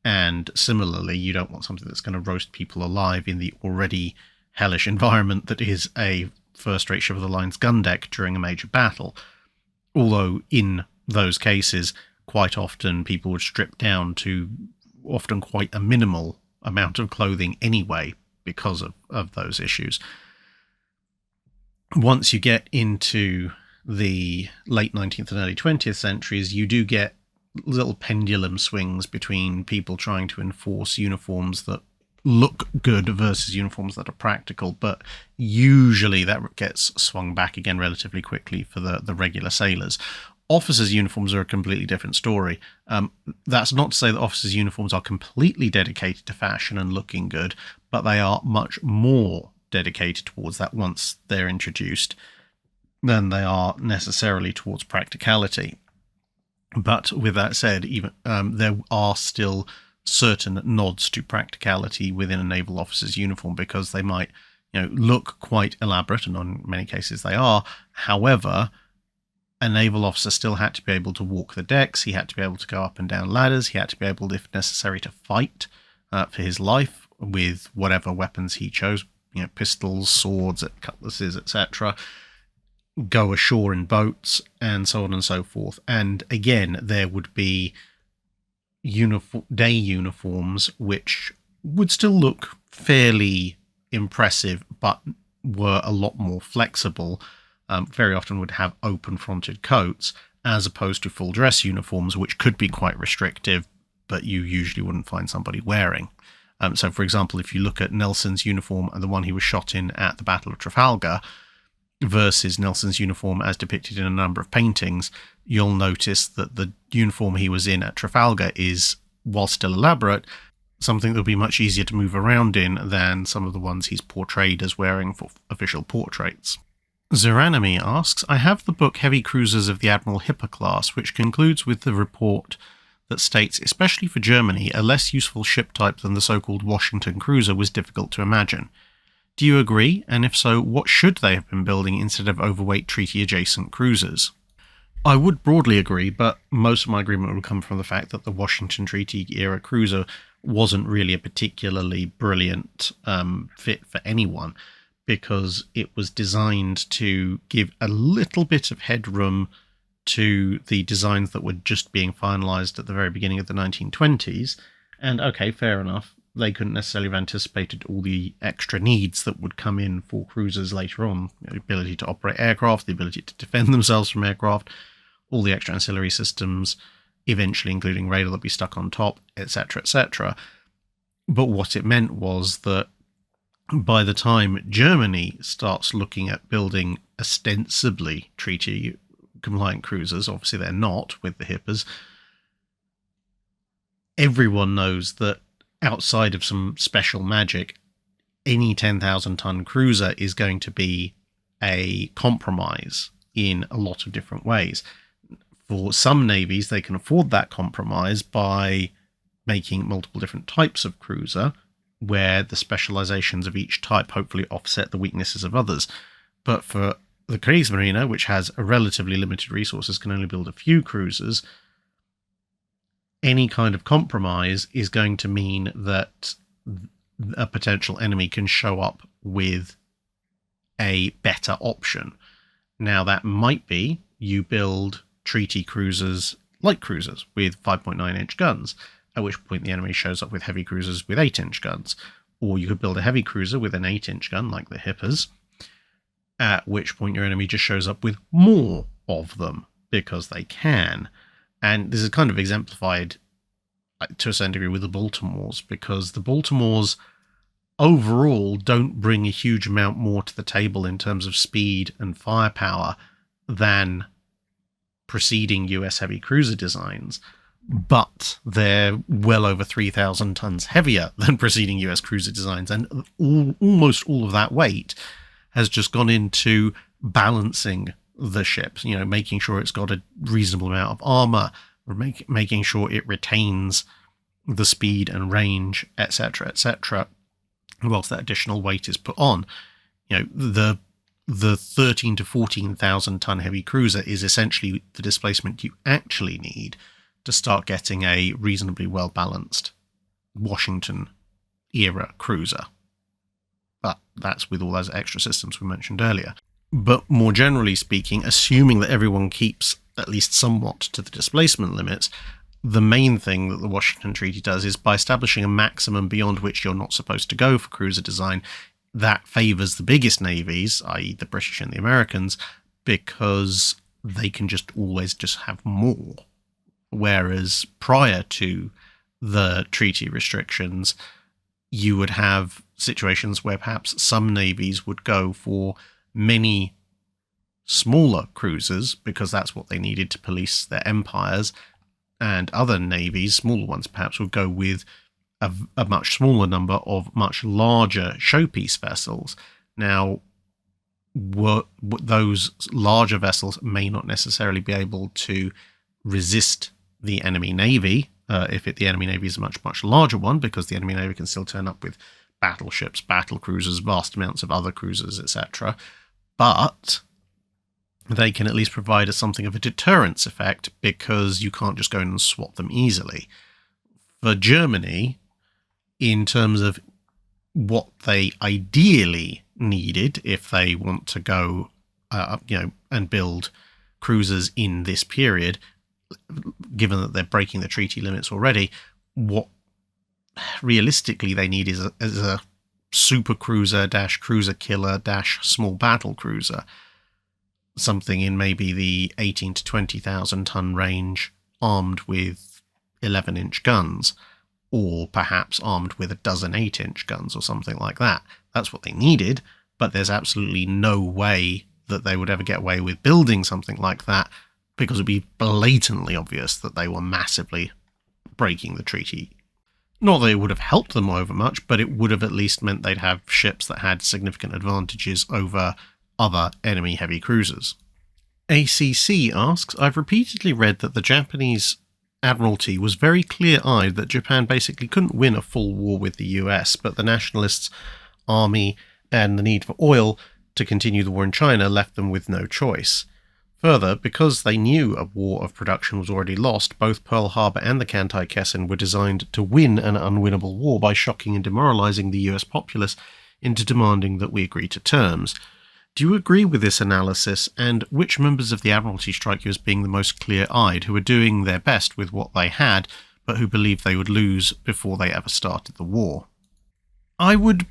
And similarly, you don't want something that's going to roast people alive in the already hellish environment that is a first-rate ship of the line's gun deck during a major battle. Although in those cases, quite often people would strip down to often quite a minimal amount of clothing anyway because of those issues. Once you get into the late 19th and early 20th centuries, you do get little pendulum swings between people trying to enforce uniforms that look good versus uniforms that are practical, but usually that gets swung back again relatively quickly for the regular sailors. Officers' uniforms are a completely different story. That's not to say that officers' uniforms are completely dedicated to fashion and looking good, but they are much more dedicated towards that once they're introduced than they are necessarily towards practicality. But with that said, even there are still certain nods to practicality within a naval officer's uniform, because they might look quite elaborate, and in many cases they are. However, a naval officer still had to be able to walk the decks, he had to be able to go up and down ladders, he had to be able, if necessary, to fight for his life with whatever weapons he chose, pistols, swords, cutlasses, etc., go ashore in boats, and so on and so forth. And again, there would be day uniforms which would still look fairly impressive, but were a lot more flexible. Very often would have open-fronted coats, as opposed to full dress uniforms, which could be quite restrictive, but you usually wouldn't find somebody wearing. So, for example, if you look at Nelson's uniform and the one he was shot in at the Battle of Trafalgar, versus Nelson's uniform as depicted in a number of paintings, you'll notice that the uniform he was in at Trafalgar is, while still elaborate, something that would be much easier to move around in than some of the ones he's portrayed as wearing for official portraits. Zeranami asks, I have the book Heavy Cruisers of the Admiral Hipper class, which concludes with the report that states, especially for Germany, a less useful ship type than the so-called Washington cruiser was difficult to imagine. Do you agree? And if so, what should they have been building instead of overweight treaty-adjacent cruisers? I would broadly agree, but most of my agreement would come from the fact that the Washington Treaty-era cruiser wasn't really a particularly brilliant fit for anyone, because it was designed to give a little bit of headroom to the designs that were just being finalised at the very beginning of the 1920s. And okay, fair enough, they couldn't necessarily have anticipated all the extra needs that would come in for cruisers later on. The ability to operate aircraft, the ability to defend themselves from aircraft, all the extra ancillary systems, eventually including radar that be stuck on top, etc., etc. But what it meant was that by the time Germany starts looking at building ostensibly treaty-compliant cruisers, obviously they're not with the Hippers, everyone knows that outside of some special magic, any 10,000-ton cruiser is going to be a compromise in a lot of different ways. For some navies, they can afford that compromise by making multiple different types of cruiser, where the specializations of each type hopefully offset the weaknesses of others. But for the Kriegsmarine, which has a relatively limited resources, can only build a few cruisers, any kind of compromise is going to mean that a potential enemy can show up with a better option. Now, that might be you build treaty cruisers, light cruisers, with 5.9-inch guns, at which point the enemy shows up with heavy cruisers with 8-inch guns. Or you could build a heavy cruiser with an 8-inch gun, like the Hippers, at which point your enemy just shows up with more of them, because they can. And this is kind of exemplified to a certain degree with the Baltimores, because the Baltimores overall don't bring a huge amount more to the table in terms of speed and firepower than preceding US heavy cruiser designs, but they're well over 3,000 tons heavier than preceding US cruiser designs, and almost all of that weight has just gone into balancing the ship, making sure it's got a reasonable amount of armor, or making sure it retains the speed and range, etc., etc., whilst that additional weight is put on. The 13 to 14,000 ton heavy cruiser is essentially the displacement you actually need to start getting a reasonably well balanced Washington era cruiser. But that's with all those extra systems we mentioned earlier. But more generally speaking, assuming that everyone keeps at least somewhat to the displacement limits, the main thing that the Washington Treaty does is, by establishing a maximum beyond which you're not supposed to go for cruiser design, that favours the biggest navies, i.e. the British and the Americans, because they can just always just have more. Whereas prior to the treaty restrictions, you would have situations where perhaps some navies would go for many smaller cruisers because that's what they needed to police their empires, and other navies, smaller ones perhaps, would go with a much smaller number of much larger showpiece vessels. Now, those larger vessels may not necessarily be able to resist the enemy navy if the enemy navy is a much, much larger one, because the enemy navy can still turn up with battleships, battlecruisers, vast amounts of other cruisers, etc. But they can at least provide us something of a deterrence effect, because you can't just go in and swap them easily. For Germany, in terms of what they ideally needed if they want to go and build cruisers in this period, given that they're breaking the treaty limits already, what realistically they need is a super cruiser dash cruiser killer dash small battle cruiser, something in maybe the 18 to 20,000 ton range, armed with 11-inch guns, or perhaps armed with a dozen 8-inch guns or something like that. That's what they needed, but there's absolutely no way that they would ever get away with building something like that, because it would be blatantly obvious that they were massively breaking the treaty. Not that it would have helped them over much, but it would have at least meant they'd have ships that had significant advantages over other enemy heavy cruisers. ACC asks, I've repeatedly read that the Japanese Admiralty was very clear-eyed that Japan basically couldn't win a full war with the US, but the nationalists' army and the need for oil to continue the war in China left them with no choice. Further, because they knew a war of production was already lost, both Pearl Harbor and the Kantai-Kessen were designed to win an unwinnable war by shocking and demoralizing the US populace into demanding that we agree to terms. Do you agree with this analysis, and which members of the Admiralty strike you as being the most clear-eyed, who were doing their best with what they had, but who believed they would lose before they ever started the war? I would,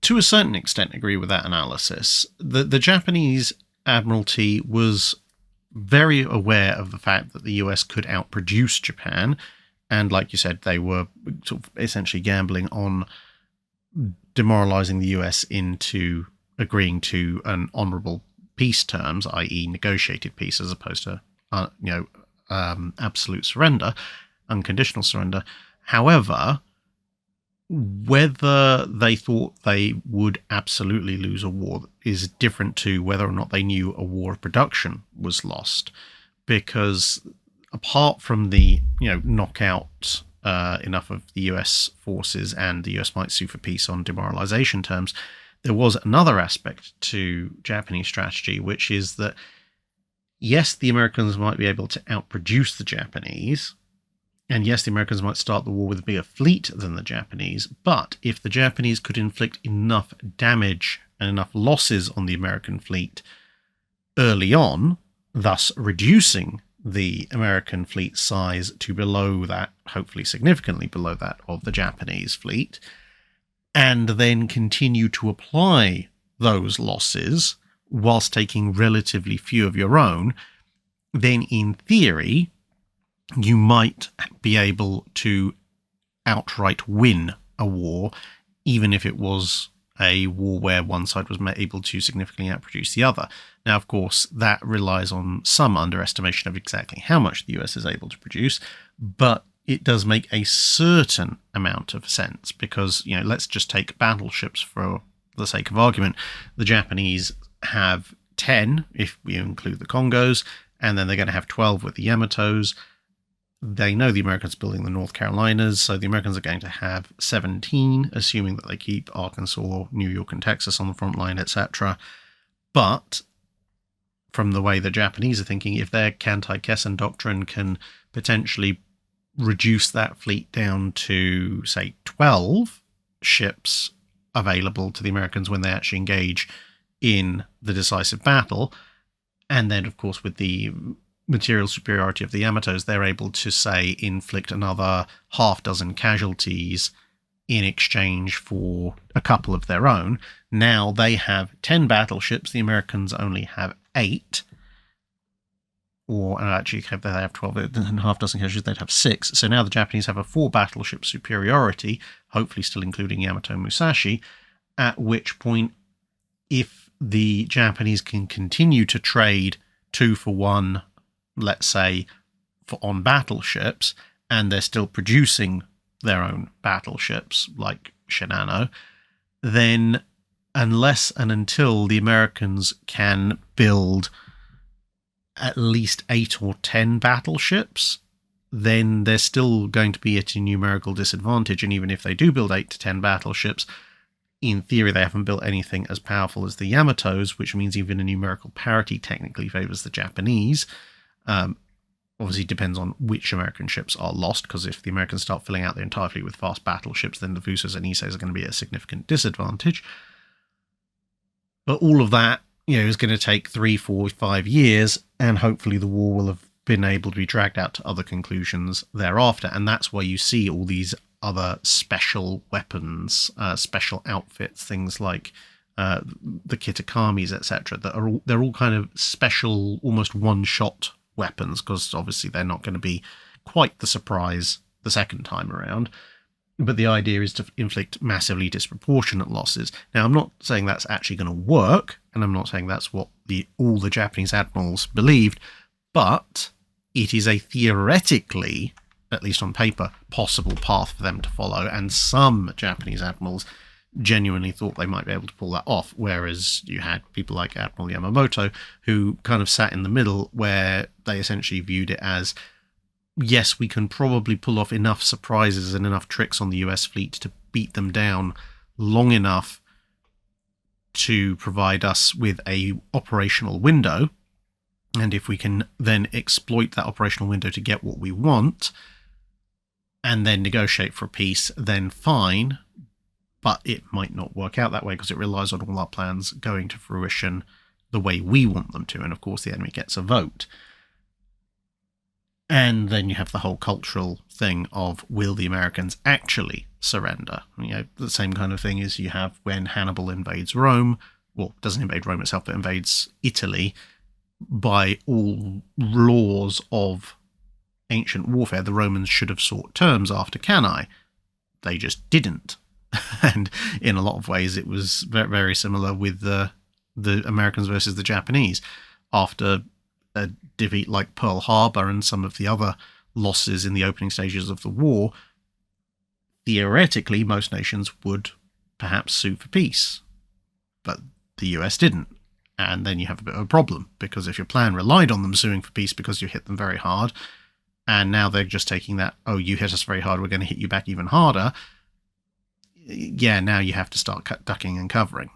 to a certain extent, agree with that analysis. The Japanese Admiralty was very aware of the fact that the US could outproduce Japan, and like you said, they were sort of essentially gambling on demoralizing the US into agreeing to an honourable peace terms, i.e. negotiated peace, as opposed to absolute surrender, unconditional surrender. However, whether they thought they would absolutely lose a war is different to whether or not they knew a war of production was lost, because apart from the knockout enough of the US forces and the US might sue for peace on demoralization terms, there was another aspect to Japanese strategy, which is that, yes, the Americans might be able to outproduce the Japanese, and yes, the Americans might start the war with a bigger fleet than the Japanese, but if the Japanese could inflict enough damage and enough losses on the American fleet early on, thus reducing the American fleet size to below that, hopefully significantly below that of the Japanese fleet, and then continue to apply those losses whilst taking relatively few of your own, then in theory, you might be able to outright win a war, even if it was a war where one side was able to significantly outproduce the other. Now, of course, that relies on some underestimation of exactly how much the US is able to produce, but it does make a certain amount of sense, because, let's just take battleships for the sake of argument. The Japanese have 10, if we include the Congos, and then they're going to have 12 with the Yamatos. They know the Americans are building the North Carolinas, so the Americans are going to have 17, assuming that they keep Arkansas, New York, and Texas on the front line, etc. But from the way the Japanese are thinking, if their Kantai-Kessen doctrine can potentially reduce that fleet down to, say, 12 ships available to the Americans when they actually engage in the decisive battle, and then, of course, with the material superiority of the Yamatos, they're able to, say, inflict another half dozen casualties in exchange for a couple of their own. Now they have 10 battleships, the Americans only have 8. Or actually, if they have 12 and half dozen casualties, they'd have 6. So now the Japanese have a 4 battleship superiority, hopefully still including Yamato and Musashi, at which point, if the Japanese can continue to trade 2 for 1, let's say, on battleships, and they're still producing their own battleships, like Shinano, then unless and until the Americans can build at least 8 or 10 battleships, then they're still going to be at a numerical disadvantage. And even if they do build 8 to 10 battleships, in theory they haven't built anything as powerful as the Yamatos, which means even a numerical parity technically favors the Japanese. Obviously depends on which American ships are lost, because if the Americans start filling out their entire fleet with fast battleships, then the Vths and Iseis are going to be at a significant disadvantage. But all of that, is going to take 3, 4, 5 years, and hopefully the war will have been able to be dragged out to other conclusions thereafter. And that's why you see all these other special weapons, special outfits, things like the Kitakamis, etc. They're all kind of special, almost one-shot weapons, because obviously they're not going to be quite the surprise the second time around. But the idea is to inflict massively disproportionate losses. Now, I'm not saying that's actually going to work, and I'm not saying that's what all the Japanese admirals believed, but it is a theoretically at least on paper, possible path for them to follow, and some Japanese admirals genuinely thought they might be able to pull that off, whereas you had people like Admiral Yamamoto who kind of sat in the middle, where they essentially viewed it as, yes, we can probably pull off enough surprises and enough tricks on the US fleet to beat them down long enough to provide us with a operational window, and if we can then exploit that operational window to get what we want and then negotiate for peace, then fine, but it might not work out that way because it relies on all our plans going to fruition the way we want them to, and of course the enemy gets a vote. And then you have the whole cultural thing of, will the Americans actually surrender? You know, the same kind of thing as you have when Hannibal invades Rome, well, doesn't invade Rome itself, but invades Italy. By all laws of ancient warfare, the Romans should have sought terms after Cannae. They just didn't. And in a lot of ways, it was very similar with the Americans versus the Japanese. After a defeat like Pearl Harbor and some of the other losses in the opening stages of the war, theoretically, most nations would perhaps sue for peace. But the US didn't. And then you have a bit of a problem, because if your plan relied on them suing for peace because you hit them very hard, and now they're just taking that, oh, you hit us very hard, we're going to hit you back even harder, yeah, now you have to start ducking and covering.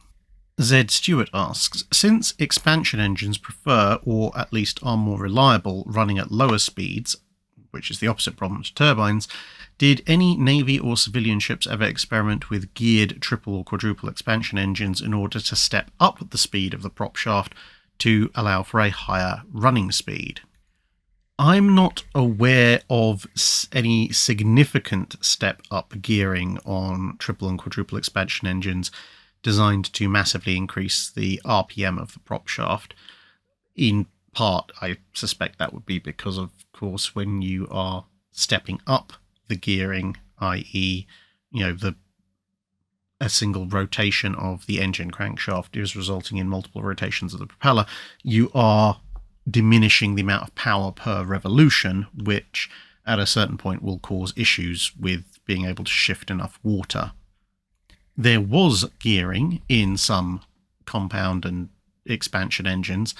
Zed Stewart asks, since expansion engines prefer, or at least are more reliable, running at lower speeds, which is the opposite problem to turbines, did any Navy or civilian ships ever experiment with geared triple or quadruple expansion engines in order to step up the speed of the prop shaft to allow for a higher running speed? I'm not aware of any significant step-up gearing on triple and quadruple expansion engines designed to massively increase the RPM of the prop shaft. In part, I suspect that would be because, of course, when you are stepping up the gearing, i.e., you know, a single rotation of the engine crankshaft is resulting in multiple rotations of the propeller, you are diminishing the amount of power per revolution, which at a certain point will cause issues with being able to shift enough water. There was gearing in some compound and expansion engines,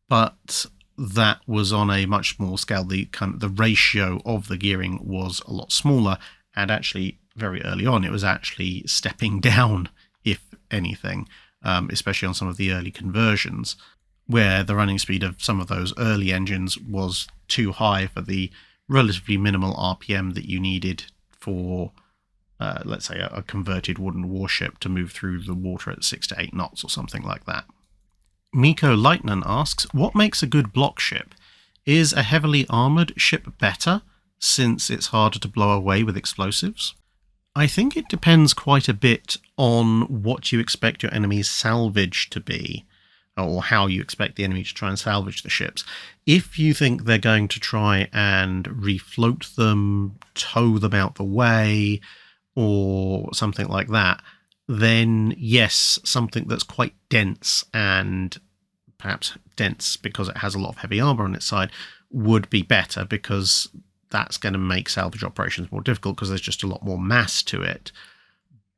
but that was on a much smaller scale. The ratio of the gearing was a lot smaller, and actually very early on it was actually stepping down, if anything, especially on some of the early conversions, where the running speed of some of those early engines was too high for the relatively minimal RPM that you needed for, let's say, a converted wooden warship to move through the water at 6 to 8 knots or something like that. Miko Leitnan asks, what makes a good block ship? Is a heavily armoured ship better, since it's harder to blow away with explosives? I think it depends quite a bit on what you expect your enemy's salvage to be, or how you expect the enemy to try and salvage the ships. If you think they're going to try and refloat them, tow them out the way, or something like that, then yes, something that's quite dense, and perhaps dense because it has a lot of heavy armour on its side, would be better, because that's going to make salvage operations more difficult because there's just a lot more mass to it.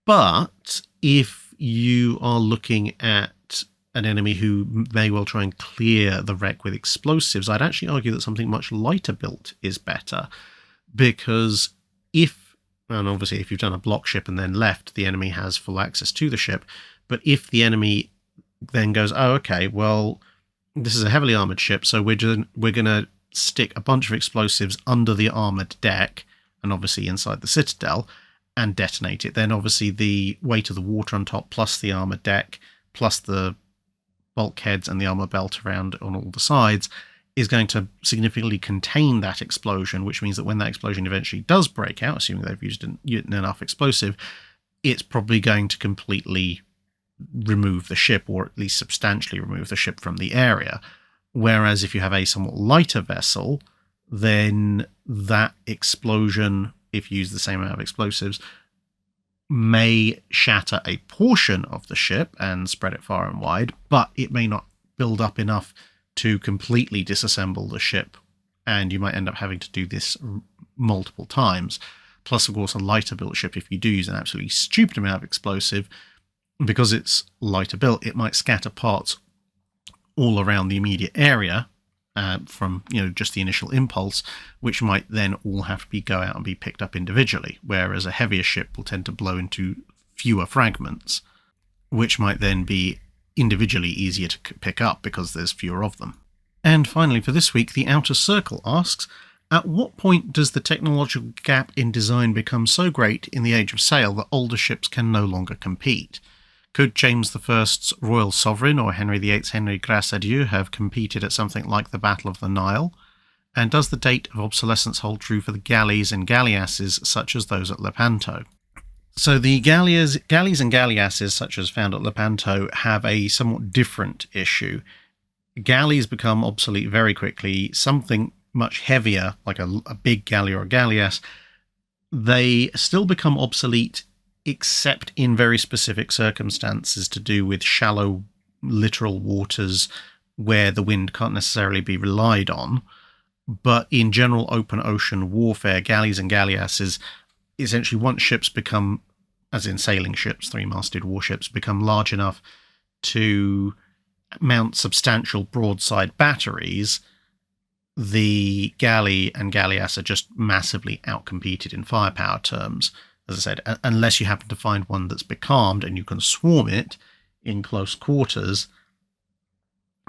But if you are looking at an enemy who may well try and clear the wreck with explosives, I'd actually argue that something much lighter built is better, because and obviously if you've done a block ship and then left, the enemy has full access to the ship, but if the enemy then goes, oh, okay, well, this is a heavily armoured ship, so we're going to stick a bunch of explosives under the armoured deck, and obviously inside the citadel, and detonate it, then obviously the weight of the water on top, plus the armoured deck, plus the bulkheads and the armour belt around on all the sides, is going to significantly contain that explosion, which means that when that explosion eventually does break out, assuming they've used enough explosive, it's probably going to completely remove the ship, or at least substantially remove the ship from the area. Whereas if you have a somewhat lighter vessel, then that explosion, if you use the same amount of explosives, may shatter a portion of the ship and spread it far and wide, but it may not build up enough to completely disassemble the ship, and you might end up having to do this multiple times. Plus, of course, a lighter built ship, if you do use an absolutely stupid amount of explosive, because it's lighter built, it might scatter parts all around the immediate area from just the initial impulse, which might then all have to go out and be picked up individually, whereas a heavier ship will tend to blow into fewer fragments, which might then be individually easier to pick up because there's fewer of them. And finally for this week, the Outer Circle asks, at what point does the technological gap in design become so great in the Age of Sail that older ships can no longer compete? Could James I's Royal Sovereign or Henry VIII's Henry Grâce à Dieu have competed at something like the Battle of the Nile? And does the date of obsolescence hold true for the galleys and galleasses such as those at Lepanto? So the galleys and galleasses such as found at Lepanto have a somewhat different issue. Galleys become obsolete very quickly. Something much heavier, like a big galley or a galleass, they still become obsolete except in very specific circumstances to do with shallow littoral waters where the wind can't necessarily be relied on. But in general open ocean warfare, galleys and galleasses, essentially once ships become, as in sailing ships, three-masted warships, become large enough to mount substantial broadside batteries, the galley and galleass are just massively outcompeted in firepower terms. As I said, unless you happen to find one that's becalmed and you can swarm it in close quarters,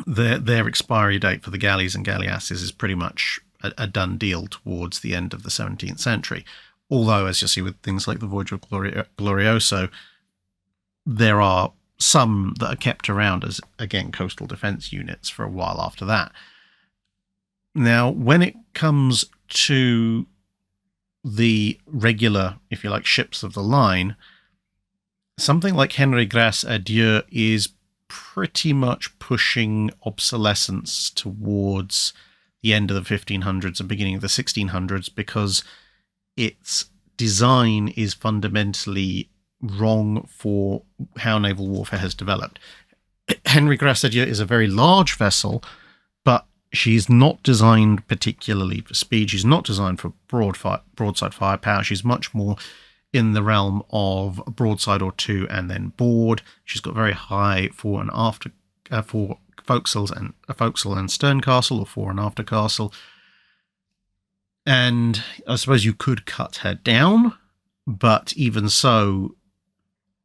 their expiry date for the galleys and galleasses is pretty much a done deal towards the end of the 17th century. Although, as you'll see with things like the Voyage of Glorioso, there are some that are kept around as, again, coastal defense units for a while after that. Now, when it comes to the regular, if you like, ships of the line, something like Henry Grâce à Dieu is pretty much pushing obsolescence towards the end of the 1500s and beginning of the 1600s because its design is fundamentally wrong for how naval warfare has developed. Henry Grâce à Dieu is a very large vessel, but she's not designed particularly for speed. She's not designed for broadside firepower. She's much more in the realm of a broadside or two and then board. She's got very high fore and after forecastles and a forecastle and stern castle, or fore and after castle. And I suppose you could cut her down, but even so,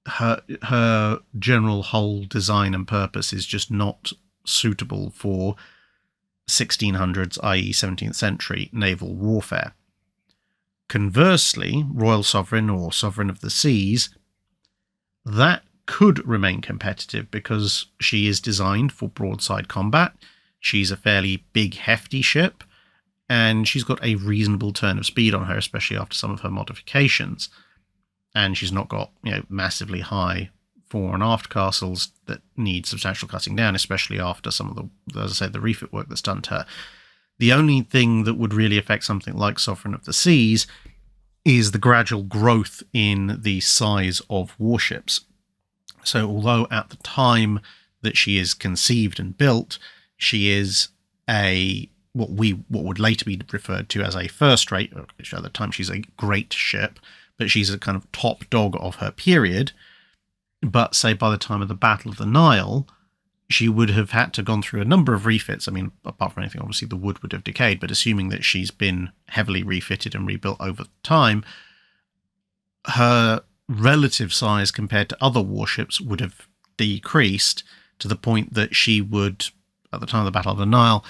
her general whole design and purpose is just not suitable for 1600s, i.e. 17th century naval warfare. Conversely, Royal Sovereign or Sovereign of the Seas, that could remain competitive because she is designed for broadside combat. She's a fairly big, hefty ship, and she's got a reasonable turn of speed on her, especially after some of her modifications. And she's not got, massively high fore and aft castles that need substantial cutting down, especially after some of the, as I said, the refit work that's done to her. The only thing that would really affect something like Sovereign of the Seas is the gradual growth in the size of warships. So although at the time that she is conceived and built, she is what would later be referred to as a first rate, which at the time she's a great ship, but she's a kind of top dog of her period. But say by the time of the Battle of the Nile, she would have had to gone through a number of refits. I mean, apart from anything, obviously the wood would have decayed, but assuming that she's been heavily refitted and rebuilt over time, her relative size compared to other warships would have decreased to the point that she would, at the time of the Battle of the Nile,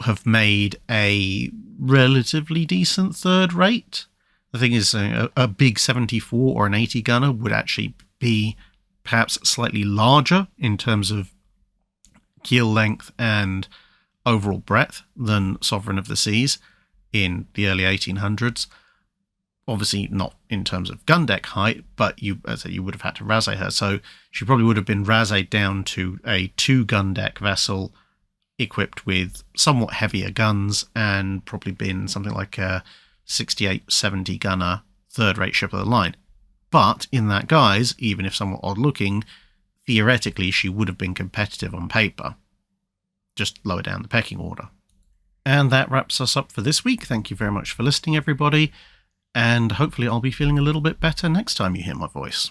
have made a relatively decent third rate. The thing is, a big 74 or an 80 gunner would actually be perhaps slightly larger in terms of keel length and overall breadth than Sovereign of the Seas in the early 1800s. Obviously not in terms of gun deck height, but you would have had to raise her. So she probably would have been raised down to a 2 gun deck vessel equipped with somewhat heavier guns and probably been something like a 68, 70 gunner third rate ship of the line. But in that guise, even if somewhat odd looking, theoretically she would have been competitive on paper, just lower down the pecking order. And that wraps us up for this week. Thank you very much for listening, everybody. And hopefully I'll be feeling a little bit better next time you hear my voice.